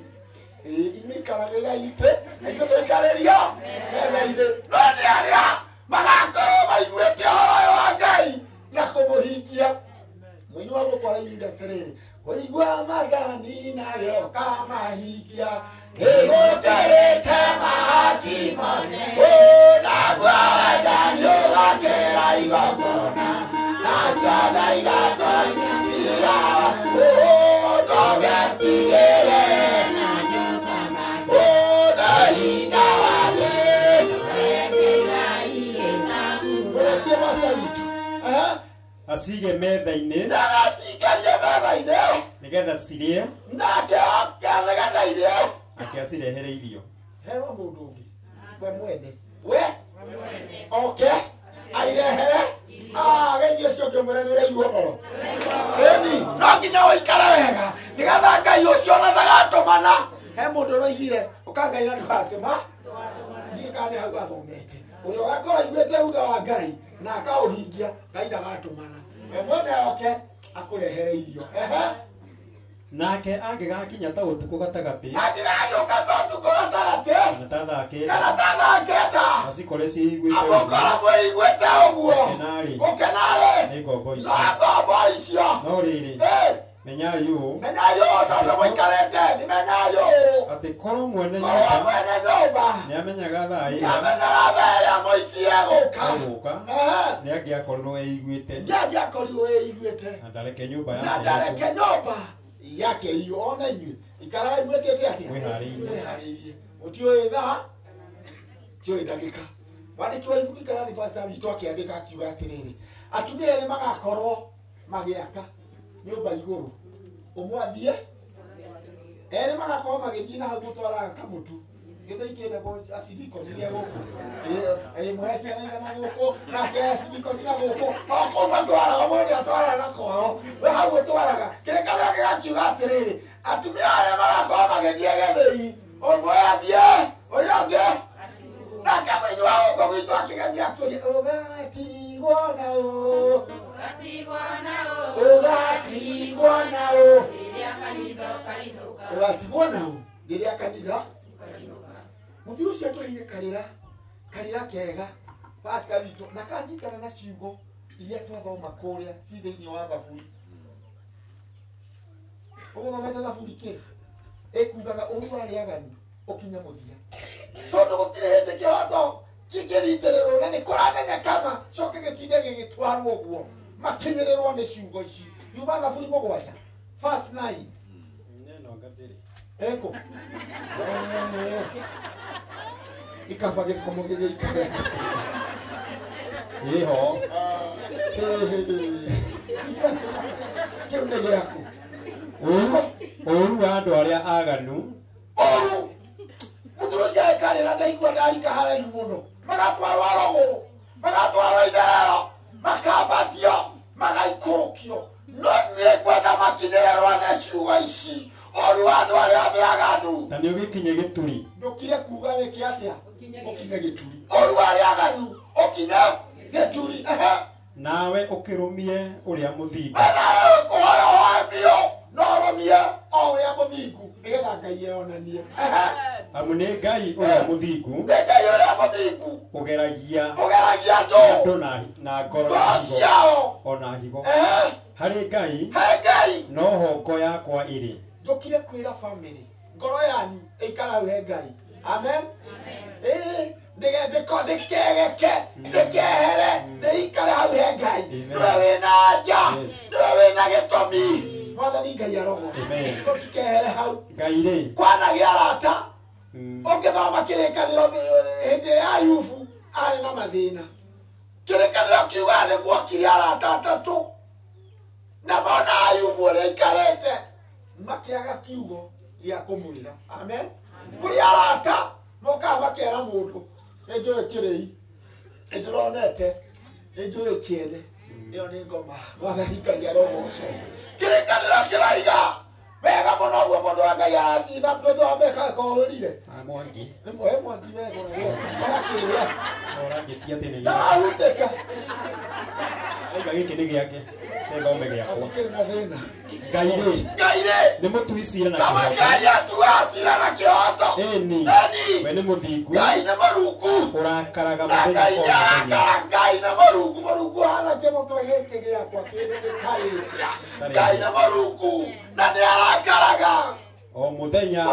inyuĩ ikaragĩra itĩ na inyuĩ tũikarĩrio metha-inĩ no nĩ arĩa magakorwo maiguĩte ũhoro ũyũ wa Ngai na kũmũhingia mũini wa gũkora inyuĩ atĩrĩrĩ kũigua mathani narĩo kamahingia nĩgũkĩrĩte mahaki mothe naguo wendani ũgakĩra igongona na ciothe igakorwo cira ndũgetigĩre na hinya wake ũrekie masa witũ acige metha-inĩ ndagacikarie metha-inĩ nĩgetha cirie nake nĩgetha irie ake acirehere irio hero mũndũ ũngĩ we mwene we oke airehere gethi ũcio ũngĩmwĩra nĩ ũraigua ũhoro ĩni no nginya ũikare wega nĩgetha Ngai ũcio ona ndagatũmana he mũndũ ũroigire ũkangai na ndũgatũma ndiĩ kana nĩ hau athomete ũrĩa ũgakorwo aiguĩte uga wa Ngai na akaũhingia Ngai ndagatũmana we mwene oke akũrehere irio nake angĩgakinya ta ũtukũ gatagatĩ angĩgagĩũka ta ũtukũ gatagatĩ kana ta thaa kenda kana ta thaa kenda acikore ciĩiguĩte agũkorwo mwĩiguĩte ũguo gũkenarĩ nĩ ngombo icio na ngombo icio no rĩrĩ menyai ũũ menyai ũũ tondũ mũikarĩte nĩ menyai ũũ atĩ korwo mwene korwo mwene nyũmba nĩamenyaga thaa nĩamenyaga thaa ĩrĩa mũici egũka nĩangĩakorirwo eiguĩte nĩangĩakorirwo eiguĩte na ndareke nyũmba na ndareke nyũmba yake iyo ona inyuĩ ikaraga mwĩkĩte atĩa mwĩharĩirie mũtiũĩ thaa tiũĩ ndagĩka wandĩki wa ibuku ikarathi pastor witũ akĩandĩka akiuga atĩrĩrĩ atumia erĩ magakorwo magĩaka nyũmba igũrũ ũmwe athiĩ erĩ magakorwo magĩthiĩ na hau gũtwaraga kamũtu gĩthĩ ikĩndagwo acirikoni rĩa gũkũ ĩmwe ciana na gũkũ nake acirikoni na gũkũ okũu matwaraga mũndũ atwaraga na kwao we hau ũtwaraga kĩrĩkanĩro gĩgakiuga atĩrĩrĩ atumia arĩa magakorwo magĩthiĩ gĩthĩi ũmwe athiĩ ũrĩa ũngĩ nake mũini wa gũkũ gwitũ akĩgemia akĩũria ũgatigwo na ũ ũgatigwo na ũ ũgatigwo na ũ rĩrĩa kanitha mũthiru ũcio atũheire karĩra kega pastor witũ na kanyitana na ciugo iria twathoma kũrĩa ci thĩinĩ wa thaburi ũgũthomete thaburi kĩ ĩkugaga ũru arĩa aganu ũkinye mũthia tondũ gũtirĩ hĩndĩ kĩhoto kĩngĩrindĩrĩrwo na nĩ kũramenyekana coke gĩtinde gĩgĩtwarwo ũguo makinyĩrĩrwo nĩ ciugo ici yuma thaburi mũgwanja verse 9 eko ikamba gĩkomo gĩgĩikare ĩho kĩu nĩ gĩaku ũru wa andũ arĩa aganu ũru mũthuri ũcio ekarĩra ndaigua ndarika haraihu mũno magatwarwo rũgũrũ magatwarwo itherero makambatio magaikũrũkio no nĩngwenda makinyĩrĩrwo nĩ ciugo ici ũru wa andũ arĩa aganu na nĩ ũgĩkinye gĩturi ndũkire kuga wĩke atĩa ũkinye gĩturi ũru arĩa aganu ũkinye gĩturi nawe ũkĩrũmie ũrĩa mũthingu nawe ũkũhoya biũ no ũrũmie o ũrĩa mũthingu nĩgetha Ngai eonanie amune ngai uria muthingu ngai uria muthingu ugeragia andu na ngoro ciao ona higo hari ngai no hongo yakwa iri njukire kwira family ngoro yanyu ikara we ngai amen ndikehere ndikare hau he ngai niwe wina nja niwe wina gitomi mwathani ngai arogo tutikehere hau ngai ri kwanagia arata ungithoma kirikaniro hindi ya Ayubu ari na mathina kirikaniro kiuga niguo kiri arata atatu na bona Ayubu uria ikarete makiaga kiugo gia kumwira amen kuri arata moka makera mundu ejo kirei ejoronete ejo ekiene iyo ni ngoma mwathani ngai arogoce kirikaniro kiraiga wega muno guo mundu wa ngai arathi na tuthomeka kohurire mwangi ni mwe mwangi wega ona kiria ora gitia tene ahuteka aiga giki ni giake thome giakwa atikiri na thina ngai ri ni mutuicira na kama kaya tuasira na kioto eni we ni muthingu ngai na maruku urakaraga muthenya ngai na maruku hana kemo to heke giakwa kiri ngai na maruku na ni arakaraga o muthenya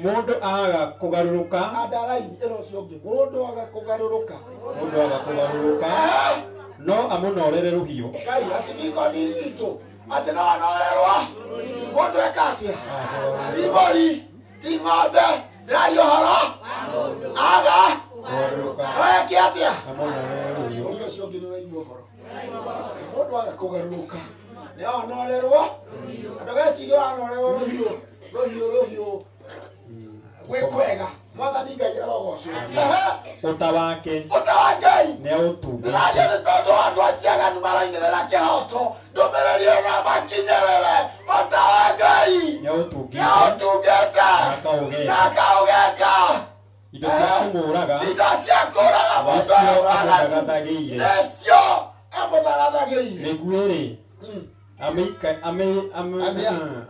mundu aga kugaruruka adaraini ero ciongi mundu aga kugaruruka no amunorere ruhiu ngai asiniko ni itu ati no anorerwa mundu ekatia tibori ting'ombe radio horo aga oeke atia amunorere ruhiu uyo ciongi ni raigua horo mundu aga kugaruruka ni anorerwa ndogeciria anorerwa ruhiu kwega mwathani ngai arogocwo uta wake ni autungi raja ni tondu andu aciaganu marainirira kihoto ndumiriri ona makinyerere uta wa ngai ni autungite na akaugeka indo cia kumuraga mundu amuthagathagiire necio amuthagathagiire miguu iri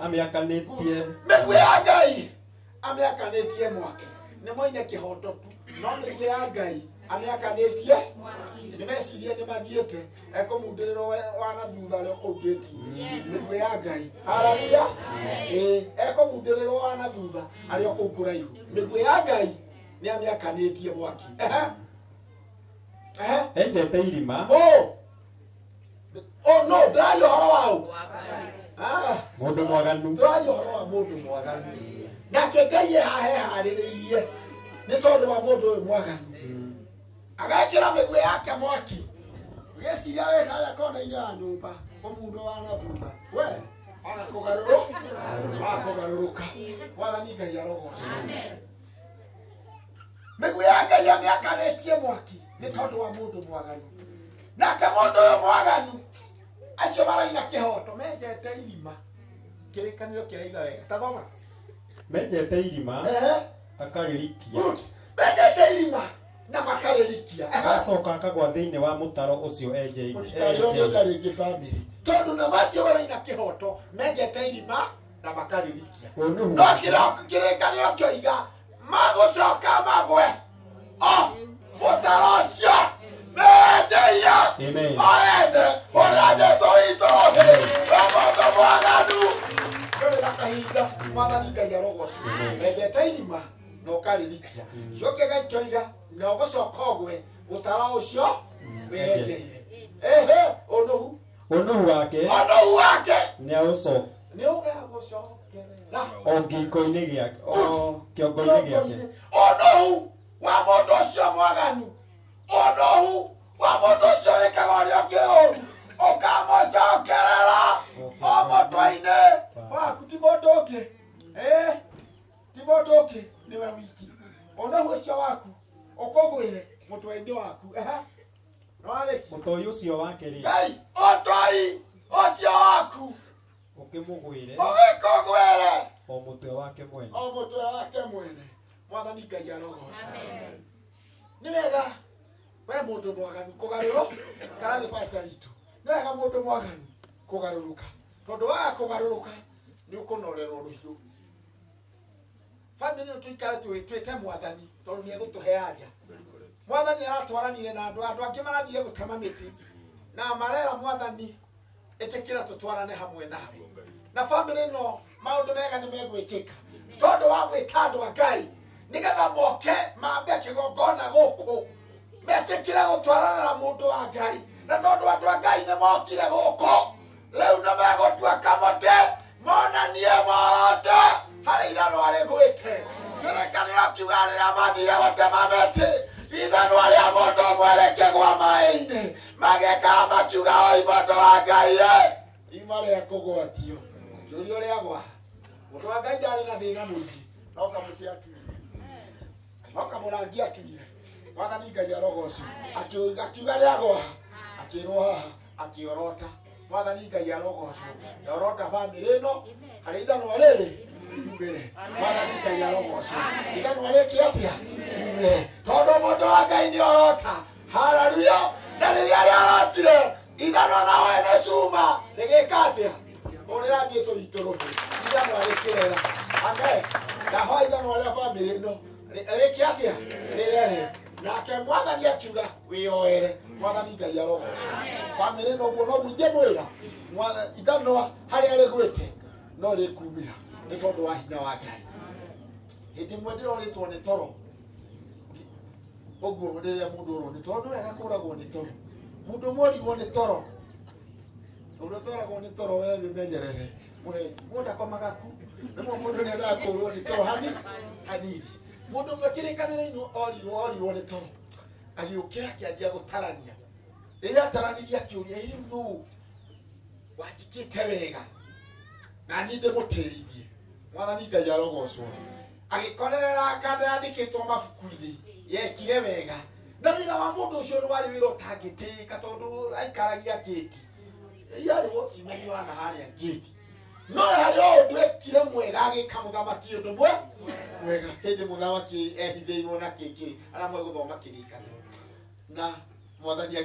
amiakanitie miguu ya ngai amiakanitie mwake ni moine kihoto tu no miguu ya ngai amiakanitie nimecirie ni mathiete ekumundĩrĩrwo wana thutha rĩa kũngĩti miguu ya ngai haleluya ekumundĩrĩrwo wana thutha arĩa kũu kũraihu miguu ya ngai ni amiakanitie mwaki enjete irima oh no ndĩraria ũhoro wau mundu mwaganu ndĩraria ũhoro wa mũndũ mwaganu nake ngai ehaheharĩrĩirie nĩ tondũ wa mũndũ ũyũ mwaganu agekĩra mĩguĩ yake mwaki gĩciria wĩ harĩa kona-inĩ ya nyũmba ũmundũ wana thutha we agakũgarũrũka mwathani ngai arogocwo mĩguĩ ya ngai amĩakanĩtie mwaki nĩ tondũ wa mũndũ mwaganu nake mũndũ ũyũ mwaganu acio maraina kĩhoto menjete irima kĩrĩkanĩro kĩraiga wega ta thoma menjete irima akarĩrikia menjete irima na makarĩrikia acoka akagwa thĩinĩ wa mũtaro ũcio enjeire rĩngĩ bamĩrĩ tondũ na macio maraina kĩhoto menjete irima na makarĩrikia no kĩrĩkanĩro kĩoiga magũcoka magwe mũtaro ũcio menjeire oende ũrĩa Jesũ witũ mũndũ mwaganu ndũrĩ na kahinda mwathani ngai arogocwo menjete irima na ũkarĩrikia gĩũkĩga kĩoiga na ũgũcoka ũgwe mũtaro ũcio wenjeire ũnũhu wake nĩ aũcoka nĩ ũgagũcokerera o ngingo-inĩ gĩake o kĩongo-inĩ gĩake ũnũhu wa mũndũ ũcio mwaganu ũnũhu wa mũndũ ũcio wĩkaga ũrĩa ũngĩ ũru ũkamũcokerera o mũtwe-inĩ waku ti mũndũ ũngĩ ti mũndũ ũngĩ nĩwe wiki ũnũhu ũcio waku ũkũgwĩre mũtwe-inĩ waku mũtoi ũcio wake rĩ ngai ũtoi ũcio waku ũkĩmũgwĩre ũgĩkũgwĩre o mũtwe wake mwene o mũtwe wake mwene mwathani ngai arogocwo nĩ wega we mũndũ mwaganu kũgarũrwo kana nĩ pasta witũ nĩ wega mũndũ mwaganu kũgarũrũka tondũ waga kũgarũrũka nĩ ũkũnorerwo rũhiũ family no tuikare twite mwathani tondu ni egutuheaja mwathani aratwaranire na andu angi marathire gutema miti na marera mwathani etekira tutwarane hamwe nawe na family no maundu mega ni megwikika tondu wa gwita andu Ngai nigetha moke mambe kigongona guku metekira gutwarana na mundu wa Ngai na tondu andu a Ngai ni mokire guku riu na megotua kamote monanie morote hari ithano ari gwite ngerekanira kiuga riria mathire gutema miti ithano aria mundu mwereke gwa mai-ini mageka makiuga oi mundu wa Ngai ima ria kugwatio akiuria uria gwa mundu wa Ngai ndari na thina muingi no kamuti atuire no kamurangi atuire mwathani Ngai arogocio akiuga ria gwa akirwo haha akiorota mwathani Ngai arogocio ndorota family ino hari ithano riri imbere mwathani Ngai arogocio ithano riki atia ime tondu mundu wa Ngai ni orota haleluya na riria arotire ithano na wene cuma nigikatia urira Jesu wituru ithano rikirera amen na ho ithano ria family ino riki atia rirere nake mwathani akiuga wioere mwathani Ngai arogocio family ino muno mwingi mwira ithano hari ari gwite no rikumira ni tondu wa hinya wa Ngai hindi mwe ndiroritwo ni toro oguo ndiria mundu ro ni toro no agakuragwo ni toro mundu morirwo ni toro mundu toragwo ni toro we bimenyerere mwezi mundu akomagaku nimo mundu ni ndakurwo ni toro hanini mundu mwekirikanire ino orirwo ni toro agiukira kianjia gutarania riria taraniria kiuria iri nu wajikite wega na ni ndimuteirie mwathani Ngai arogocwo agikorerera kanda yandikitwo mabuku-ini yekire wega na wira wa mundu ucio ni wari wira utangitika tondu aikaragia gate yari wocimeni wana haria gate no hari undu ekire mwega agika muthamaki undu mwega hindi muthamaki ehithirwo na kiki ara mwe guthoma kirikano na mwathani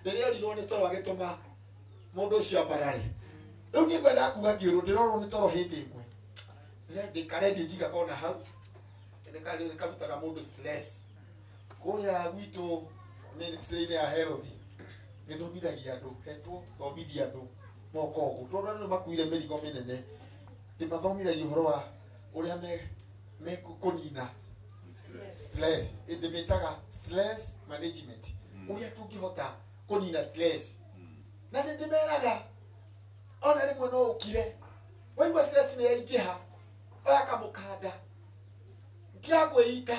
riria rirwo ni toro agituma mundu ucio ambarare riu ni ngwenda kuga kiuru ndirorwo ni toro hindi imwe ndikarendi njiga kona hau nikarutaga mundu stress kuria gwitu ministry ya health nithomithagia andu hetwo thomithia andu moko ugu tondu ni makuire mirigo minene ndimathomithagia uhoro wa uria me kunina stress ndimitaga stress management uria tungihota kunina stress na ndimeraga ona rimwe no ukire waigua stress ni yaingiha oya kamukanda ngiagwita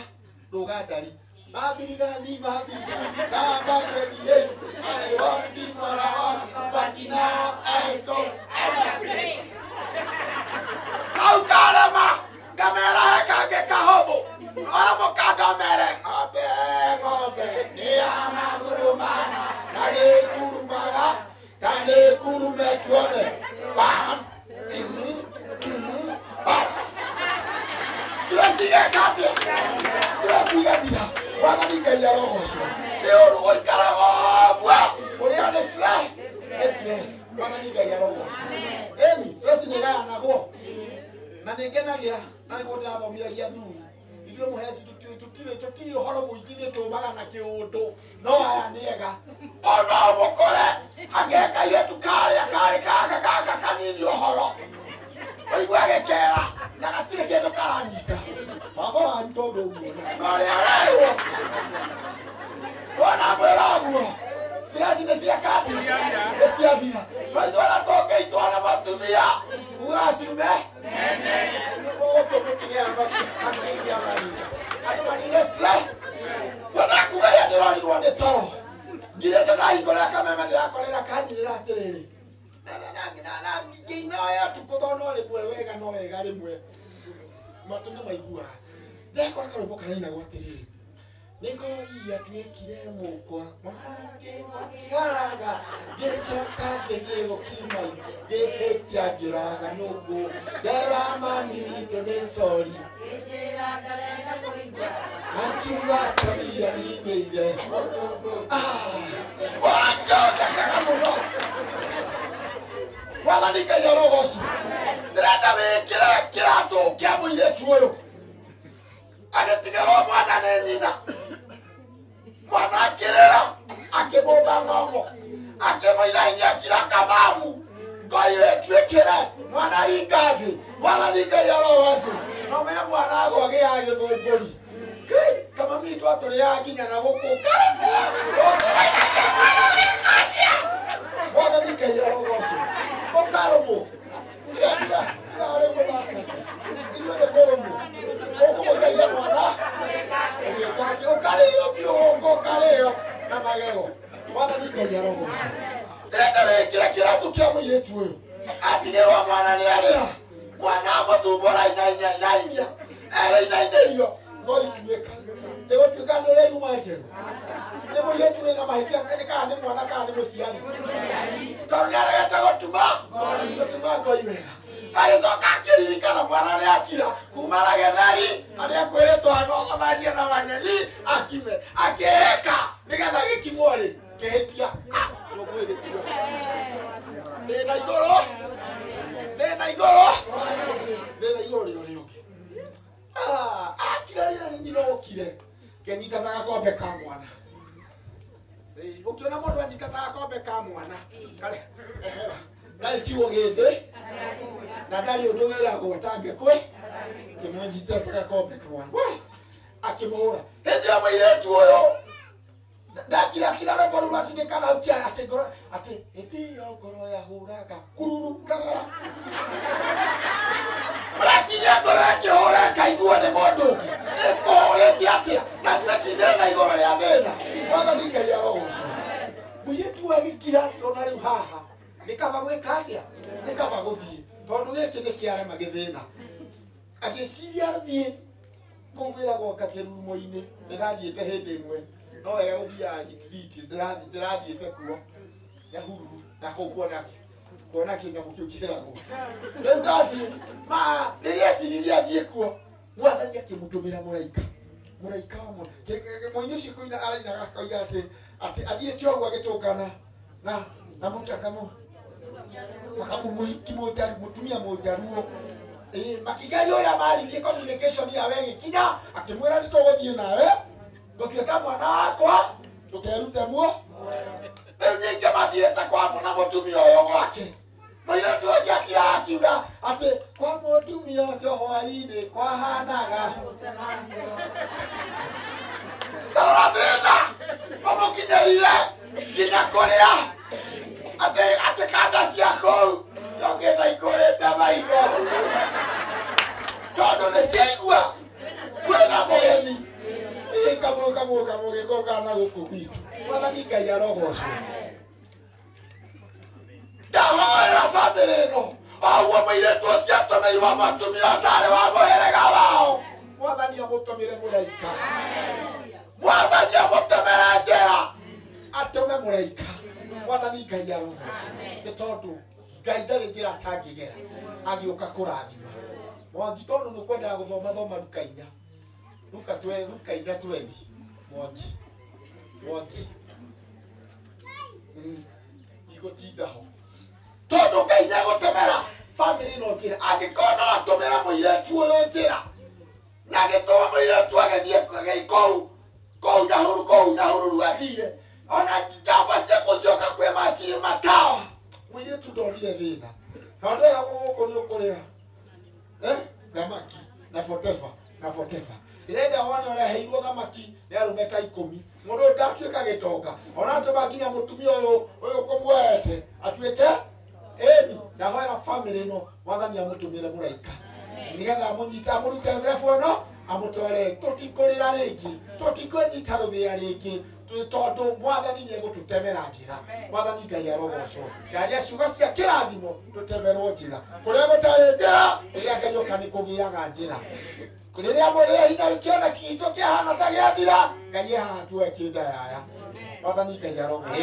ndugandari mabirigani namba 28 I want it for a hot but now I stop everything kau karama gamera kage kahotho oya mukanda mere ng'ombe ni amagurumana na ni kurumaga tani kurume tuone bam bas stressiga kate stressiga dira mwathani Ngai arogocwo ni undu guikaraga bwa uria ni stress mwathani Ngai arogocwo eni stress ni gayanagwo na ningenagira na niguo ndirathomithagia thuri ithuĩ mũheci tũtirĩ ũhoro mũingĩ nĩ tũmaga na kĩũndũ no aya nĩega ona mũkore agekaire tukarĩa karĩ kaka kanini ũhoro ũigua agĩkera na gatirĩ kĩndũ karanyita baba wanyu tondũ ũguo no rĩa rerwo wona mwĩra ũguo stress nĩ ciakati nĩ ciathira no ithuĩ ona tũngĩitwo na matumia ugacume wanakugaria ndirorirwo nĩ toro ngire ndĩrahingũrĩra kameme ndĩrakorera kanyirĩra atĩrĩrĩ ngĩinoya tukũtho no rĩmwe wega no wega rĩmwe matũ nĩ maiguaga ndekora karũmbo karainagwo atĩrĩrĩ nĩngoia twĩkire mũkwa makĩgaraga ngĩcoka ngĩthiĩ gũkimai ngĩhĩtia ngĩraga nyũngũ ndera mami witũ nĩ sori akiuga sori arinĩire wakakaga mũno mwathani Ngai arogocwo ndĩrenda wĩkĩre kĩratũ kĩa mũirĩtu ũyũ agatigarwo mwana nĩ nyina mwana akĩrĩra akĩmũmba ng'ongo akĩmũira hinya kira kabamu ngoire twĩkĩre mwana ringa thĩ mwana ringa yarowasi no me mwana agwagĩa gĩthũngũri kama mitu atũrĩa nginya na gũkũ mwana ringa yarowasi ũkarũmũ na magego mwana nika yarogoso ndenda wekira kiratu kia muiretu uyu atigirwa mwana ni arira mwana amuthumbura inainainia inainairio no ituika igutuika ndore yuma njeru ni muiretu wina mahitia kana ni mwana kana ni muciari tondu ni aregete gutuma ngoi wega agĩcoka akĩririkana mwana nĩ akira kuma na gethari arĩa kwĩrĩtwo agogomarie na manyeni akime akĩhĩka nĩgetha gĩkimwo rĩ kĩhĩtia tũgwĩgĩtio ndĩna igũrũ rĩo rĩo ũngĩ akira rĩrĩa nyina ũkire kenyita ta gakombe ka mwana ũkĩona mũndũ anyita ta gakombe ka mwana kare ehera ndarĩ kiugo gĩthĩ na ndari undu wiragwo tangĩkwe kĩmũnyitĩra ta gakombe kamwana akĩmũhũra hĩndĩ ya mũirĩtu ũyũ ndakira rwĩmbo rũu rwatindĩkana atĩ ngoro atĩ hĩndĩ ĩyo ngoro yahũraga kururu karara ũreciria ngoro ĩkĩhũra ĩkaigua nĩ mũndũ ũngĩ ĩkũhũrĩte atĩa na nĩtithĩ na igũrũ rĩa thĩna mwathani Ngai arogocwo mũirĩtu agĩkira akĩona rĩu haha nĩ kaba gwĩka atĩa nĩ kaba gũthiĩ tondu gĩkĩ nĩ kĩarema gĩthĩna agĩciria thiĩ kũgwĩragwo ngakĩrurumo-inĩ ndĩrathiĩte hĩndĩ ĩmwe no wega gũthiaga gitiriti ndĩrathiĩte kuo nyahururu na kũu kuona kĩnyamũ kĩu kĩragwo rĩu ndathiĩ rĩrĩa eciririe athiĩ kuo mwathani akĩmũtũmĩra mũraika mũini ũcio kũina arainaga akoiga atĩ athiĩte ũguo agĩtũngana na mũtakamo mutumia mũjaruo makigeria ũrĩa maririe communication ya wegĩkinya akĩmwĩra nĩtũgũthiĩ nawe gũtuĩka mwana wakwa ndũkerute muo rĩu nyingĩ mathiĩte kwa na mũtumia ũyũ gwake mũirĩtu ũcio akira akiuga atĩ kwa mũtumia ũcio hwaĩ-inĩ kwahanaga ndarora thĩna ũmũkinyĩrire nginya kũrĩa atĩ kanda cia kũu yongĩte ikũrĩte maitho tondũ nĩ ciaigua kwĩna mũgeni kamũgĩkũngana gũkũ gwitũ mwathani Ngai arogocwo ndahoera bamĩrĩ ĩno oguo mũirĩtu ũcio atũmĩirwo mũtumia ũtarĩ wa mũhĩrĩga wao mwathani amũtũmĩre mũraika mwathani amũtũmĩre njĩra atũme mũraika mwathani Ngai arogocwo nĩ tondũ Ngai ndarĩ njĩra atangĩgera agĩũka kũrathima Mwangi tondũ nĩ kwendaga gũthoma Luka 4 Luka 4:20 Mwangi igũtinda ho tondũ Ngai nĩegũtũmĩra bamĩrĩ ĩno njĩra angĩkorwo no atũmĩra mũirĩtu ũyũ njĩra na agĩtũma mũirĩtu agĩthiĩ kũu nyahururu athire ona njamba ciagũcioka kwĩ maciĩ matawa mũirĩtu ndonire thĩna na ndĩra gũkũ nĩ ũkũrĩa thamaki na foteva irenda wone ũreheirwo thamaki nĩ arũme ta 10 mũndũ ndatuĩka gĩtonga ona atũma nginya mũtumia ũyũ kũmuoete atuĩke ĩni ndahoera bamĩrĩ ĩno mwathani amũtũmĩre mũraika nĩgetha amũnyite amũrute rebu ĩno amũtware tũtikũrĩra rĩngĩ tũtikũnyita rũthĩa rĩngĩ tondũ mwathani nĩegũtũtemera njĩra mwathani Ngai arogocwo na rĩrĩa ciugo cia kĩrathimo tũtemerwo njĩra kũrĩa gũtarĩ njĩra rĩrĩa Ngai oka nĩ kũgĩaga njĩra rĩrĩa mũrĩa hinya gĩkĩona gitũ kĩhana ta gĩathira Ngai haha tuoe kĩndayaya mwathani Ngai arogocwo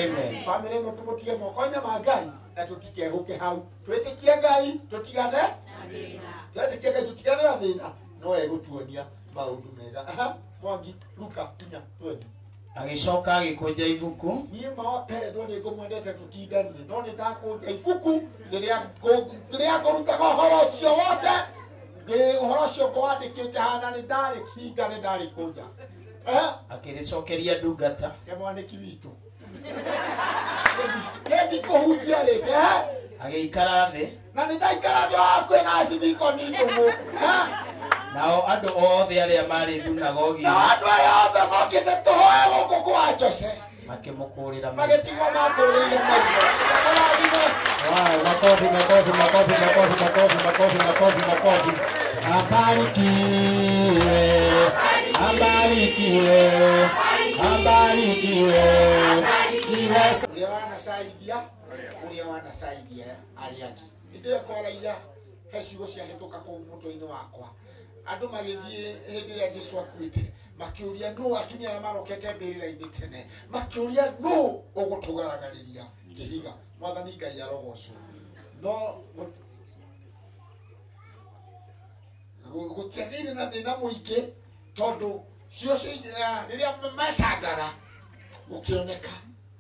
bamĩrĩ ĩno tũmũtige moko-inĩ ma Ngai na tũtikehũke hau twĩtĩkie Ngai tũtigane na thĩna no egũtuonia maũndũ mega Mwangi Luka 4:20 agĩcoka agĩkũnja ibuku niĩ maotendwo nĩ ngũmwendete tũtindanie no nĩ ndakũnja ibuku rĩrĩa ngũrutaga ũhoro ũcio wothe nge uhoro cio kwandikite hana ni ndari kinga ni ndari kuja akiricokeria ndungata ke mwandiki witu keti kuhutia reke agĩikara thĩ na nĩ ndaikara thĩ wa kwĩna acithiko ni ndũmũ nao andũ othe arĩa marĩ thunagogi na andũ arĩa othe mokĩte tũhoe gũkũ kwa Jose makĩmũkũrĩra magĩtigwo makũrĩire maitho Makofi. Uria wanasaidia arĩa angĩ ndio kwaraia he ciugo ciahĩtũka kũu mũtwe-inĩ wakwa andũ magĩthiĩ hĩndĩ ĩrĩa Jesũ akuĩte makĩũria nũ atumia arĩa marokete mbĩrĩra-inĩ tene makĩũria nũ ũgũtũgaragĩrĩria kĩhiga mwathani Ngai arogocwo no gũtiagĩire na thĩna mũingĩ tondũ cio rĩrĩa metangaga gũkĩoneka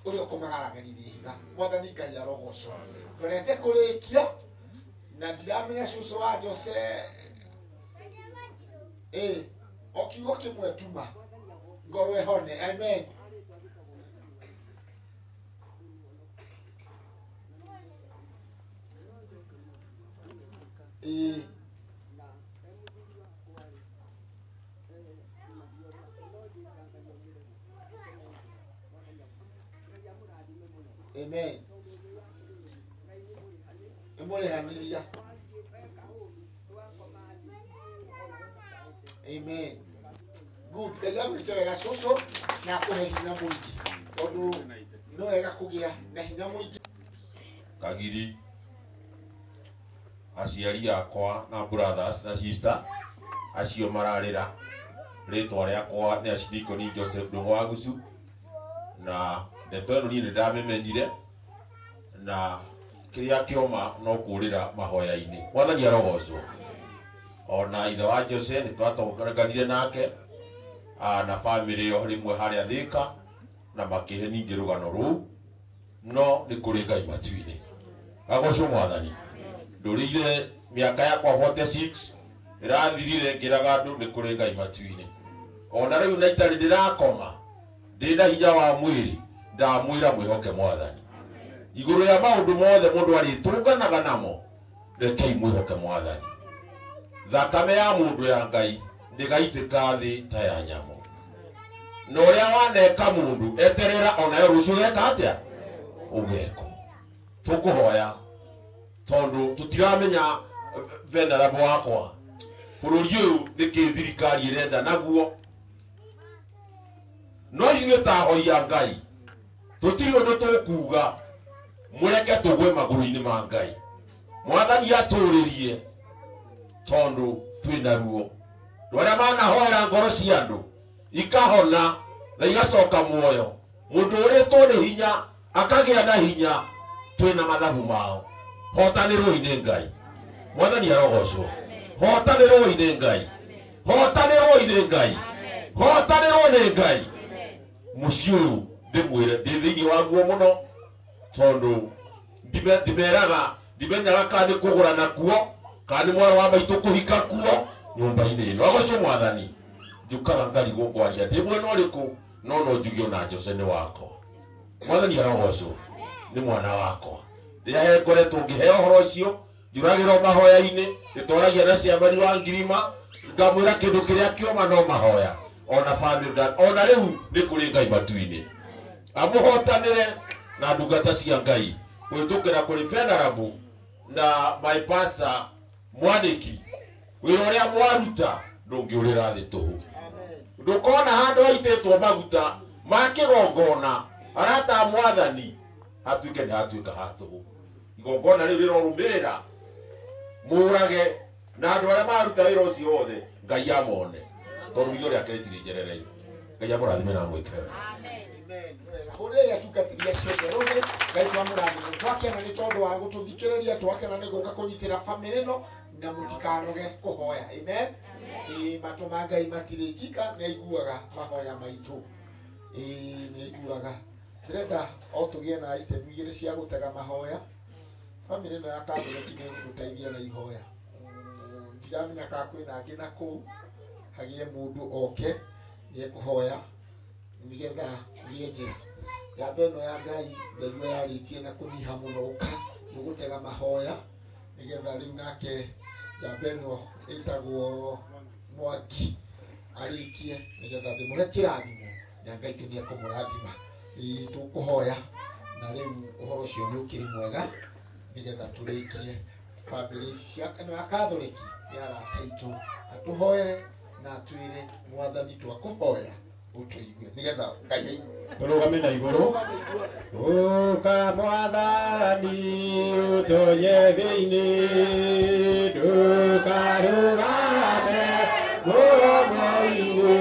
ũrĩa ũkũmagaragĩrĩria ihiga mwathani Ngai arogocwo tũrete kũrĩkia na ndiramenya cũcũ wa Jose o kiugo kĩmwe tuma ngoro ĩhone amen amen emũrĩhanĩria amen good Ngai agwĩke wega cũcũ na akũhe hinya mũingĩ tondũ no wega kũgĩa na hinya mũingĩ Kagiri aciari akwa na brothers na sister acio mararĩra rĩtwa rĩakwa nĩ Acindikoni Joseph Ndũng'ũ wa Gucu na ndeto ĩno niĩ nĩndamĩmenyire na kĩrĩa kĩoma no kũrĩra mahoya-inĩ mwathani arogocwo ona ithe wa Jose nĩtwatonganire nake na family yo rĩmwe harĩa Thĩka na makĩhe ningĩ rũgano rũu no nĩ kũrĩ Ngai matu-inĩ agocwo mwathani ndũrĩire mĩaka yakwa 46 ĩrathirire ngĩraga andũ nĩ kũrĩ Ngai matu-inĩ ona rĩu na itarĩ ndĩrakoma ndĩna hinya wa mwĩrĩ ndamwĩra mwĩhoke mwathani igũrũ ya maũndũ mothe mũndũ arĩtũnganaga namo rekei mwĩhoke mwathani thakame ya mũndũ ya Ngai ndĩgaitĩka thĩ ta ya nyamũ na ũrĩa waneka mũndũ eterera onayo rũciũ geka atĩa ũgekwo tũkũhoya tondũ tũtiramenya venerable wakwa bũrũri ũyũ nĩkĩ thirikari ĩrenda naguo no ithuĩ ta ahoi a Ngai tũtirĩ ũndũ tũkuuga mũreke tũgwe magũrũ-inĩ ma Ngai mwathani atũrĩrie tondũ twĩna ruo arĩa manahoera ngoro cia andũ ikahona na igacoka muoyo mũndũ ũrĩtwo nĩ hinya akagĩa na hinya twĩna mathabu mao hotanĩrwo-inĩ Ngai mwathani arogocwo hotanĩrwo-inĩ Ngai hotanĩrwo-inĩ Ngai hotanĩrwo nĩ Ngai mũciĩ ũyũ ndĩmwĩre ndĩ thĩinĩ waguo mũno tondũ ndimenyaga kana nĩ kũgũra nakuo kana nĩ mwana wa maitũ kũhika kuo nyũmba-inĩ ĩno agocwo mwathani njũkaga ngarigwo ngwaria ndĩ mwena ũrĩkũ no njuge ona Jose nĩ wakwa mwathani arogocwo nĩ mwana wakwa rĩrĩa ngoretwo ngĩheo ũhoro ũcio njuragĩrwo mahoya-inĩ ndĩtwaragia na ciamani wa ngirima ngamwĩra kĩndũ kĩrĩa kĩoma no mahoya ona family ona rĩu nĩ kũrĩ Ngai matu-inĩ amũhotanĩre na ndungata cia Ngai kũhĩtũkĩra kũrĩ venerable na my pastor Mwanĩki wĩra ũrĩa mwaruta ndũngĩũrĩra thĩ tũhũ ndũkona handũ haitĩtwo maguta ma kĩgongona arata mwathani hatuĩke nĩ hatuĩka ha tũhũ igongona rĩu rĩrorũmĩrĩra mũrage na andũ arĩa maruta wĩra ũcio wothe Ngai amone tondũ ithuĩ rĩake rĩtirĩ njerereire Ngai amũrathime na mwĩke hũrĩrĩa tungatĩria ciothe rũgĩ Ngai amũrathime twakena nĩ tondũ wa gũtũthikĩrĩria twakena nĩ gũka kũnyitĩra famĩlĩ ĩno na mũtikanoge kũhoya amen matũ ma Ngai matirĩ njika nĩ aiguaga mahoya maitũ nĩ aiguaga ndĩrenda o tũgĩe na itemi igĩrĩ cia gũtega mahoya famĩlĩ ĩno ya Catholic nĩ gũtũteithia na ihoya ndamenya ka kwina angi na ku hagie mundu oke ye kuhoya nigetha gieje ya beno ya Ngai nderuo yaritie na kunyiha muno uka nugutega mahoya nigetha riu nake ya beno itagwo Mwangi arikie nigetha ndimuhe kirathimo na Ngai tunie kumurathima tukuhoya na riu uhoro cio ni ukiri mwega nigetha turikie family cia eno ya Catholic yara taitu atuhoere na twire mwathani twakuhoya utuigue nigetha Ngai turugame na iguru uka mwathani utonye thiini tukarugame muomo-ini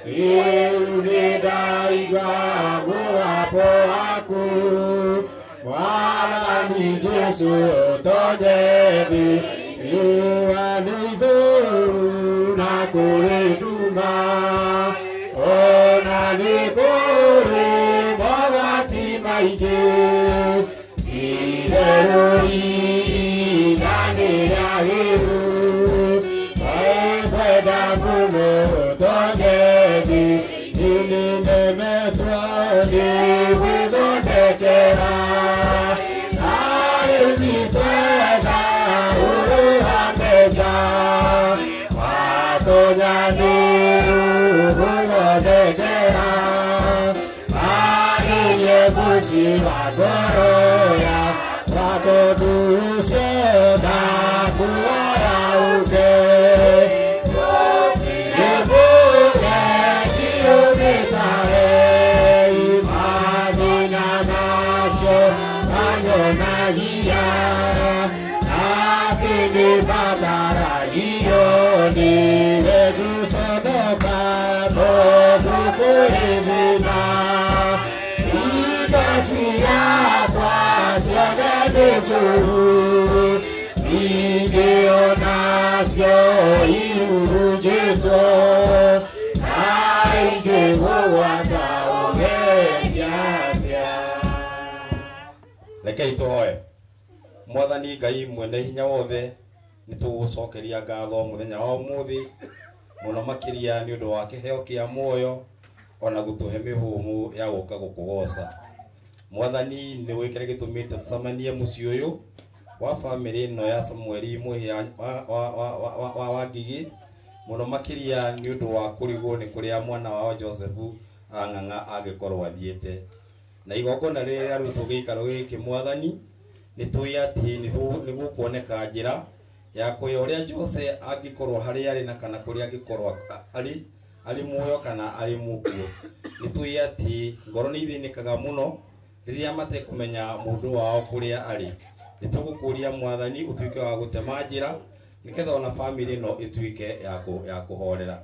riu ni ndaigua mũgambo waku mwathani Jesu utonye thi riua nĩ ithũũru na kũrĩ nduma ona nĩ kũrĩ mogwati maingĩ itherũ ihinda nĩ rĩagĩrĩru wekwenda mũno ũtonye thĩ nĩnemetwo nĩ gwĩthondekera narĩ nĩtwetha ũrũgameta watonyanĩru gũthondekera marĩye mũciĩ wa ngoro ya watondũ ũcio ndakuoya ũke nĩmũge ndiũgĩtare mathĩna macio manyonagia atĩ nĩmbataragio nĩwe gũconoka tondũ kũrĩ thĩna indo ciakwa ciothe nĩ njũru ningĩ onacio ihurunjĩtwo na ingĩgũgwata ũgeria atĩa. Rekei tũhoe. Mwathani Ngai mwene hinya wothe nĩtũgũcokeria ngatho mũthenya wa ũmũthĩ mũno makĩria nĩ ũndũ wa kĩheo kĩa muoyo ona gũtũhe mĩhũmũ ya gũka gũkũgoca. Mwathani nĩ wĩkĩre gĩtũmĩte tũcemanie mũciĩ ũyũ wa bamĩrĩ ĩno ya Samueli Mũhĩa wa Wangigi mũno makĩria nĩ ũndũ wa kũrigwo nĩ kũrĩa mwana wao Joseph Ang'ang'a angĩkorwo athiĩte na igongona rĩrĩa rĩarutwo gĩikaro gĩkĩ Mwathani nĩtũĩ atĩ nĩgũkuoneka njĩra ya kũya ũrĩa Jose angĩkorwo harĩa arĩ na kana kũrĩa angĩkorwo arĩ muoyo kana arĩ mũkuũ. Nĩtũĩ atĩ ngoro nĩ ithĩnĩkaga mũno rĩrĩa matekũmenya mũndũ wao kũrĩa arĩ. Nĩtũgũkũria Mwathani ũtuĩke wa gũtema njĩra nĩgetha ona bamĩrĩ ĩno ĩtuĩke ya kũhorera.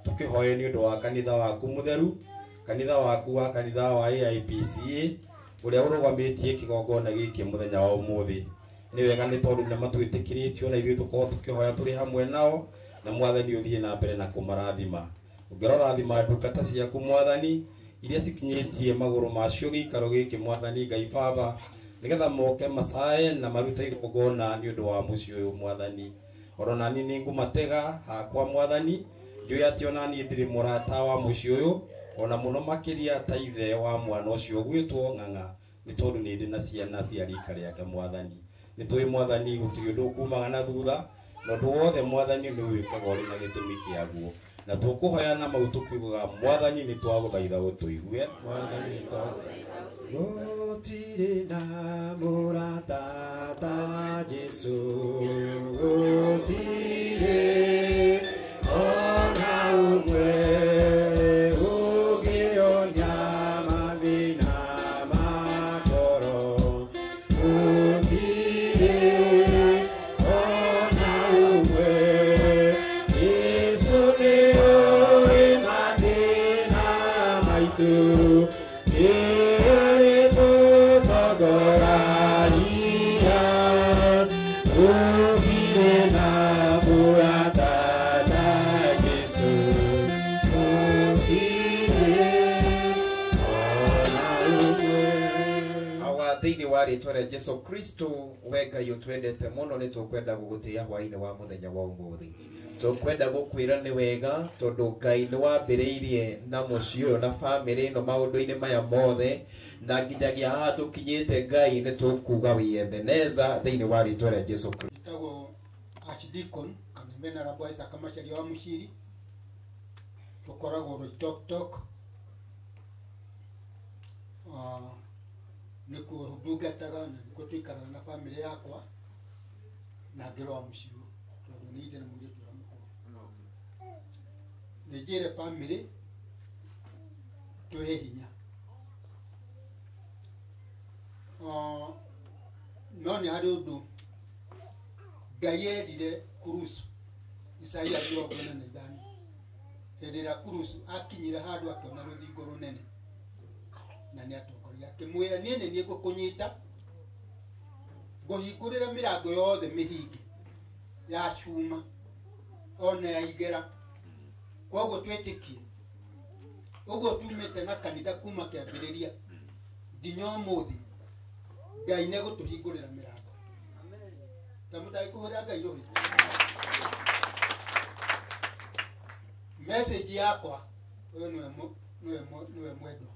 Tũkĩhoe nĩ ũndũ wa kanitha waku mũtheru, kanitha waku wa kanitha wa AIPCA ũrĩa ũrũgamĩtie kĩgongona gĩkĩ mũthenya wa ũmũthĩ. Nĩ wega nĩ tondũ nĩ matwĩtĩkĩrĩtio na ithuĩ tũkorwo tũkĩhoya tũrĩ hamwe nao na Mwathani ũthiĩ na mbere na kũmarathima. Ũngĩrorathima ndungata ciaku Mwathani iria cikinyĩtie magũrũ macio gĩikaro gĩkĩ Mwathani Ngai Baba nĩgetha moke macae na marute igongona nĩ ũndũ wa mũciĩ ũyũ Mwathani. Ona nĩ nĩngũmatega hakwa Mwathani njũĩ atĩ ona niĩ ndirĩ mũrata wa mũciĩ ũyũ ona mũno makĩria ta ithe wa mwana ũcio ũgwĩtwo Ng'ang'a nĩ tondũ nĩ ndĩ na ciana cia rika rĩake Mwathani. Nĩtũĩ Mwathani gũtirĩ ũndũ ũkumaga na thutha na ũndũ wothe Mwathani nĩ wĩkaga ũrĩ na gĩtũmi kĩaguo na tũkũhoya na mau tũkiugaga Mwathani nĩ twagũthaitha ũtũigue. Mwathani gũtirĩ na mũrata ta Jesu gũtirĩ ona ũmwe ũngĩonia mathĩna ma ngoro gũtirĩ ona ũmwe. Jesu nĩ ũĩ mathĩna maitũ nĩ ũĩ tũtongoragia gũtirĩ na mũrata ta Jesu gũtirĩ ona ũmwe. Thĩinĩ wa wa ritwa rĩa Jesu Kristo we Ngai ũtwendete mũno nĩ tũkwenda gũgũtĩĩa hwaĩ-inĩ wa mũthenya wa ũmũthĩ. Tũkwenda gũkwĩra nĩ wega tondũ Ngai nĩ wambĩrĩirie na mũciĩ ũyũ na bamĩrĩ ĩno maũndũ-inĩ maya mothe, na nginyagia haha tũkinyĩte Ngai nĩ tũkuga wĩ Ebeneza thĩinĩ wa ritwa rĩa Jesu Kristo. Tagwo Archdeacon kana Venerable Isaac Macharia wa Mushiri, tukoragwo Loitoktok nikuo ndungataga na nikuo tuikaraga na bamĩrĩ yakwa na ngĩrwa mũciĩ tondũ nĩ ithe na mũirĩtu ũrĩa mũkũrũ. Nĩ njĩre bamĩrĩ twĩhe hinya, no nĩ harĩ ũndũ Ngai erire Kurusu Isaia 45 hĩndĩ ĩrĩa Kurusu akinyire handũ akĩona rũthingo rũnene na nĩ atongoria akĩmwĩra niĩ nĩ niĩ ngũkũnyita ngũhingũrĩra mĩrango yothe mĩhinge ya cuma ona ya igera. Koguo twĩtĩkie ũguo tumĩte na kanitha kuma kĩambĩrĩria nginya ũmũthĩ Ngai nĩ egũtũhingũrĩra mĩrango. Tamũtaki kũhũra Ngai rũhĩ. Message yakwa ũyũ nĩwe mwendwa.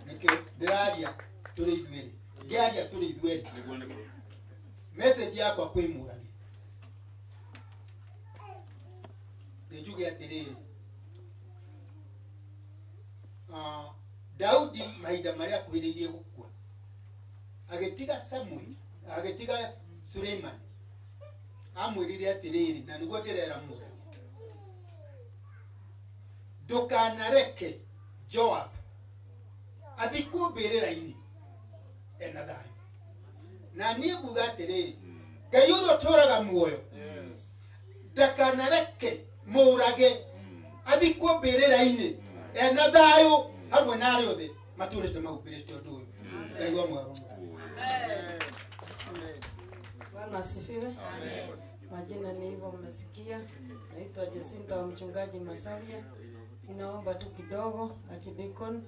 Nĩkĩo ndĩraria tũrĩ ithuerĩ, ngĩaria tũrĩ ithuerĩ. Message yakwa kwĩ Mũragi nĩ njuge atĩrĩrĩ, Daudi mahinda marĩa akuhĩrĩirie gũkua agĩtiga Samuel, agĩtiga Suleiman, amwĩrire atĩrĩrĩ, na nĩguo ndĩrera Mũragi, ndũkanareke Joab athikwo mbĩrĩra-inĩ ena thayũ. Na niĩ nguga atĩrĩrĩ, Ngai ũrĩa ũtũũraga muoyo ndakanareke Mũrage athikwo mbĩrĩra-inĩ ena thayũ hamwe na arĩa othe matũrĩte mahumbĩrĩte ũndũ ũyũ. Ngai wa mwaro. Bwana asifiwe. Majina ni hivyo mmesikia. Naitwa Jacinta wa mchungaji Masalia. Ninaomba tu kidogo Archdeacon.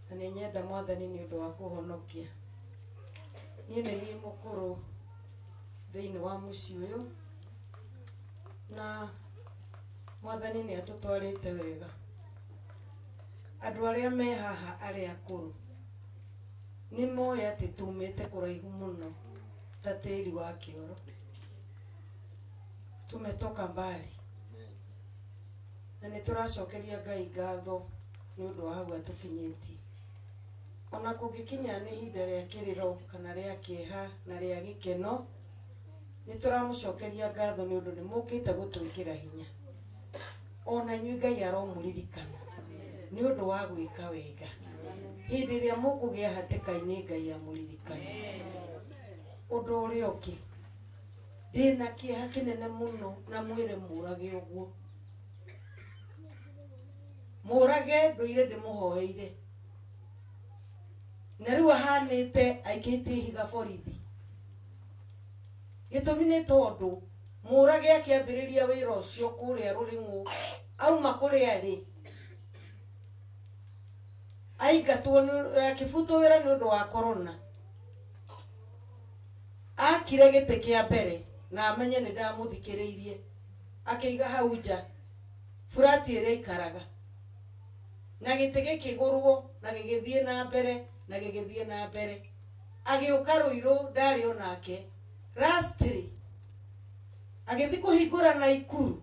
Na ninyenda mwathani nĩ ũndũ wa kũhonokia. Niĩ nĩ niĩ mũkũrũ thĩinĩ wa mũciĩ ũyũ na mwathani nĩ atũtwarĩte wega. Andũ arĩa me haha arĩa akũrũ nĩ moĩ atĩ tumĩte kũraihu mũno ta tĩri wa kĩoro. Tumetoka mbali na nĩ tũracokeria Ngai ngatho nĩ ũndũ wa hau atũkinyĩtie. Ona kũngĩkinya nĩ ihinda rĩa kĩrĩro kana rĩa kĩeha na rĩa gĩkeno, nĩ tũramũcokeria ngatho nĩ ũndũ nĩ mũkĩte gũtwĩkĩra hinya. Ona inyuĩ Ngai aromũririkana nĩ ũndũ wa gwĩka wega. Hĩndĩ ĩrĩa mũkũgĩa hatĩka-inĩ Ngai amũririkana. Ũndũ ũrĩa ũngĩ, ndĩna kĩeha kĩnene mũno na mwĩre Mũrage ũguo. Mũrage ndũire ndĩmũhoeire na rĩu ahanĩte aikĩtie ihiga borithi. Gĩtũmi nĩ tondũ Mũrage akĩambĩrĩria wĩra ũcio kũrĩa Rũrĩng'ũ auma kũrĩa rĩ, aingatwo akĩbutwo wĩra nĩ ũndũ wa korona. Akire gĩtĩ kĩa mbere na amenye nĩ ndamũthikĩrĩirie, akĩiga hau nja burati ĩrĩa ikaraga na gĩtĩ gĩkĩgũrwo na gĩgĩthiĩ na mbere na gĩgĩthiĩ na mbere. Agĩũka Rũirũ ndarĩ onake. Lastly agĩthiĩ kũhingũra Naikuru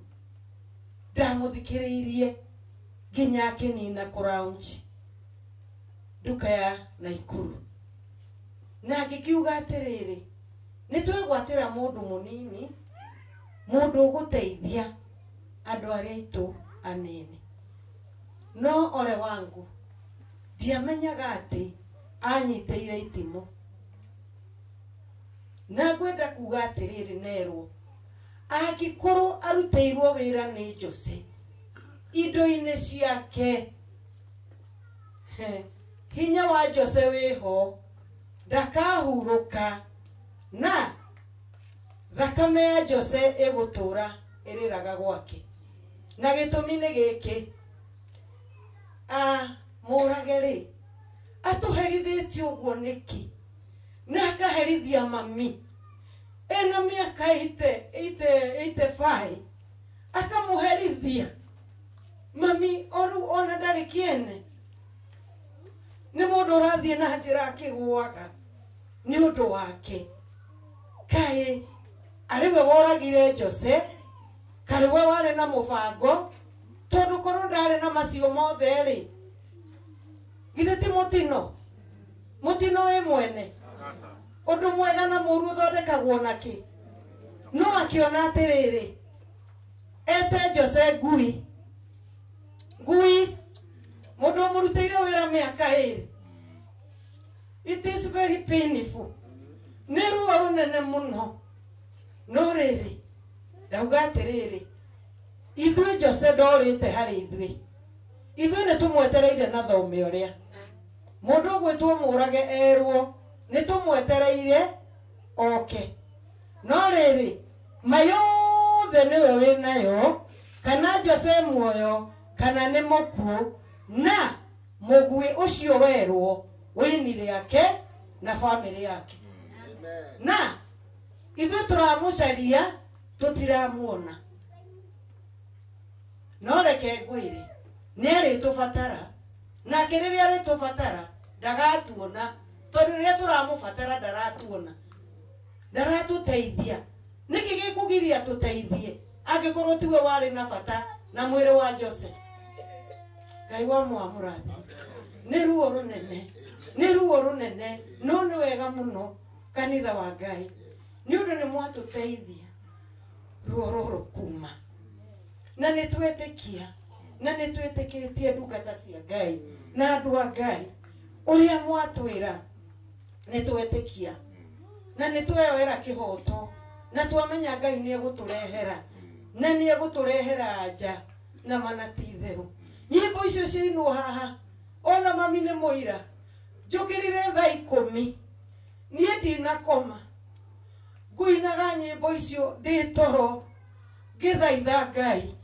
ndamũthikĩrĩirie nginya akĩnina kũraunji nduka ya Naikuru. Na ngĩkiuga atĩrĩrĩ, nĩ twĩgwatĩra mũndũ mũnini, mũndũ ũgũteithia andũ arĩa aitũ anene. No ole wangu ndiamenyaga atĩ anyitĩire itimũ. Na ngwenda kuga atĩrĩrĩ nerwo, angĩkorwo arutĩirwo wĩra nĩ Jose indo-inĩ ciake, hinya wa Jose wĩho, ndakahurũka na thakame ya Jose ĩgũtũra ĩrĩraga gwake. Na gĩtũmi nĩ gĩkĩ, Mũrage rĩ, atuherithitie uguo niki na akaherithia mami ena miaka ite fai akamuherithia mami oru ona ndari kiene ni mundu rathie na njira akigwaga ni undu wake kai ariwe woragire Jose kariwe wale na mubango tondu korwo ndari na macio mothe ri githe ti mutino we mwene undu mwega na muru thondekagwo naki no akiona atiriri ete Jose ngui mundu murutire wira miaka iri. It is very painful. Neru arunene muno no riri ndauga atiriri ithui Jose ndorite hari ithui ni tumwetereire na thome uria mundu gwitwo murage erwo ni tumwetereire oke no riri mayothe niwe winayo kana Jose muoyo kana ni muku na mugwi ucio werwo winire yake na family yake. Na ithu turamucaria tutiramuona no reke ngwire ni ari tufatara na kiriri ari tufatara ndagatuona tondu riria turamufatara ndaratuteithia niki gikugiria tuteithie angikorwo tiwe wari na bata na mwiri wa Jose. Ngai wa mwamurathi ni ruo runene no ni wega muno kanitha wa Ngai ni undu ni mwatuteithia ruo ruru kuma na ni twetikia na ni twetikitie ndungata cia Ngai na andu a Ngai uria mwatwira ni twetikia na ni tweyoera kihoto na twamenya Ngai ni eguturehera na ni eguturehera anja na manatitheru nyimbo icio ciinwo haha ona mami ni muira njukirire thaa 10 nie ndinakoma nguinaga nyimbo icio ndi toro ngithaitha Ngai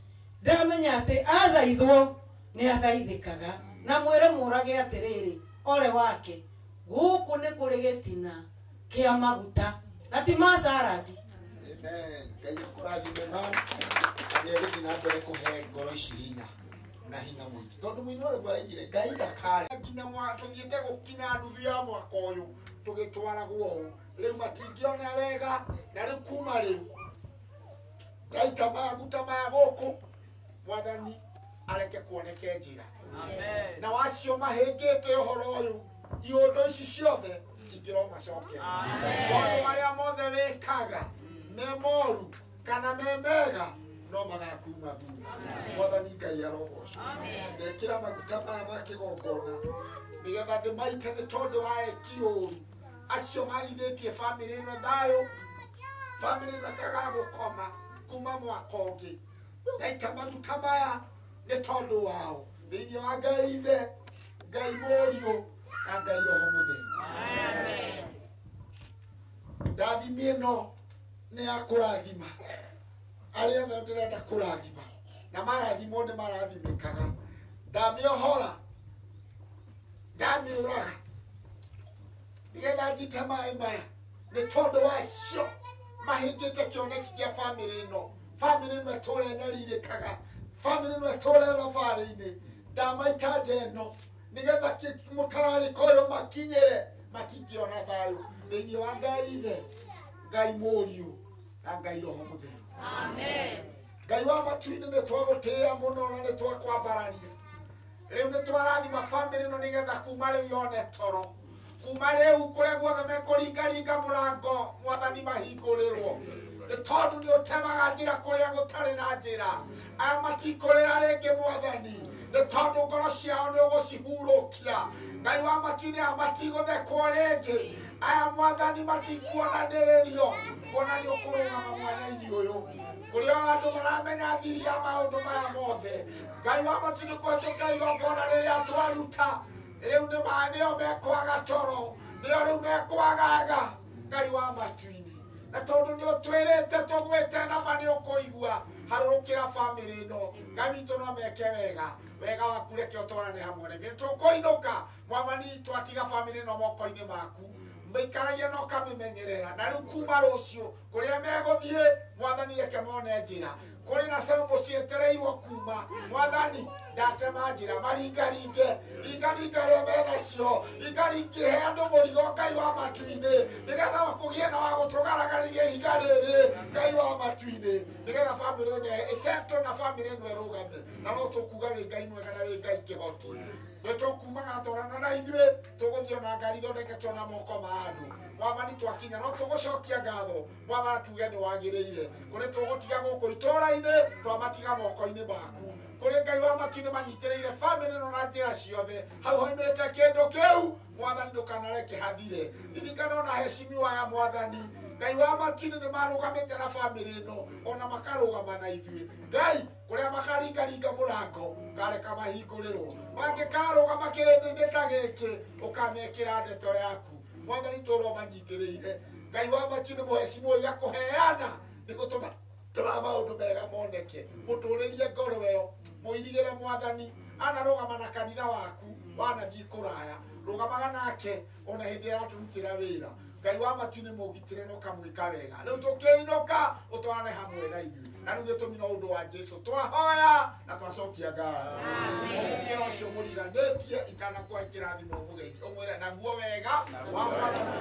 ndamenya ati athaithwo ni athaithikaga na mwire murage atiriri ole wake guku ni kuri gitina kia maguta na ti masaradi. Amen. Ngai akurathime no ni egitina mbere kuhe ngoro ici hinya na hinya mwingi tondu mwino ri gwaraigire Ngai ndakare nginya mwatugite gukinya nuthu ya mwaka uyu tugitwaragwo riu matingiona wega na riu kuma riu ndaita maguta ma guku mwathani areke kuoneke njira. Amen. Na wacio mahingite uhoro uyu iundu ici ciothe ingiro macoke tondu maria mothe wikaga memoru kana memega no magakuma thutha. Mwathani Ngai arogocwo. Ndekira maguta maya ma kigongona nigetha ndimaite ni tondu wa eki uru acio marithitie family ino thayo family ndakaga gukoma kuma mwaka ungi ndaita maguta maya ni tondu wao thiini wa Ngai ithe Ngai Mũriũ na Ngai Roho Mũtheru. Amen. Ndathimi ĩno ni ya kurathima aria othe ndirenda kurathima na marathimwo ni marathimikaga ndamiohora ndamiuraga nigetha njite maĩ maya ni tondu wacio mahingite kioneki kia family ino eture nyaririkaga family ino eture thabarĩ-inĩ ndamaita njeno nigetha mutarariko uyu makinyire matingiona thayo thiini wa Ngai ithe Ngai Mũriũ na Ngai Roho Mũtheru. Amen. Ngai wa matu-inĩ nĩ twagutia muno na nĩ twakwambararia riu nĩ twarathima family ino nigetha kuma riu yone toro kuma riu kuria guothe mekuringaringa murango mwathani mahingũrĩrwo nĩ tondu nĩ ũtemaga njĩra kuria gũtarĩ na njĩra aya matikũrĩra rĩngĩ mwathani nĩ tondu ngoro ciao nĩ ũgũcihurũkia Ngai wa matu-inĩ aya matigũthekwo rĩngĩ aya mwathani matikuonanĩrĩrio kuona nĩ ũkũrũgama mwanya-inĩ ũyũ kuria andũ maramenya thiri ya maũndũ maya mothe Ngai wa matu-inĩ kũhetũka igongona rĩrĩa twaruta riu nĩo mekwaga toro nĩo rĩu mekwagaga Ngai wa matu-inĩ na tondu nĩ ũtwĩrĩte tũgwĩte na ma nĩ ũkũigua harukira family no gabitu no meke wega waku reke utwarane hamwe reke tukoinuka mwamani twatiga family no moko-ini maku mbeikaragia no kamimenyerera na riu kuma rucio kuria meguthie mwathani reke mone njira kuri na sambo cietereirwo kuma mwathani ndatema njira maringaringe ria mena cio ingaringe he andu murigo Ngai wa matu-ini nigetha kugie na wa gutugaragariria ihinga riri Ngai wa matu-ini nigetha family ne isetwo na family no erugame na no tukuga wi Ngai mwega na wi Ngai kihoti nitukumaga twarana na ithuĩ tũgũthiĩ na ngari thondeketwo na moko ma andũ mwathani twakinya no tũgũcokia ngatho mwathani tuge nĩ wagĩrĩire kũrĩ tũgũtiga gũkũ itũũra-inĩ twamatiga moko-inĩ maku kũrĩ Ngai wa matu-inĩ manyitĩrĩire family no na njĩra ciothe hau hoimĩte kĩndũ kĩu mwathani ndũkanareke hathire ririkana ona heshimiwa ya mwathani Ngai wa matu-inĩ nĩ marũgamĩte na family ĩno ona makarũgama na ithuĩ Ngai kuria makaringaringa murango ngareka mahingũrĩrwo mangĩkarũgama kĩrĩndĩ-inĩ ta gĩkĩ ũkamekĩra ndeto yaku mwathani tũũra ũmanyitĩrĩire Ngai wa matu-inĩ mũhecimwo ya kũheana nĩ gũtũma maũndũ mega moneke mũtũrĩrie ngoro ĩyo mũirigĩre mwathani anarũgama na kanitha waku wanathiĩ kũraya rũgamaga nake ona hĩndĩ ĩratũrutĩra wĩra Ngai wa matu-inĩ mũgitĩre no kamwĩka wega rĩu tũkĩinũka ũtwarane hamwe na ithuĩ na rĩu gĩtũmi no ũndũ wa Jesũ twahoya na twacokia ngatho mũkĩra ũcio mũriganĩtie ikana kwa kĩrathimo mũgeithie ũmwĩre naguo wega wa mwathani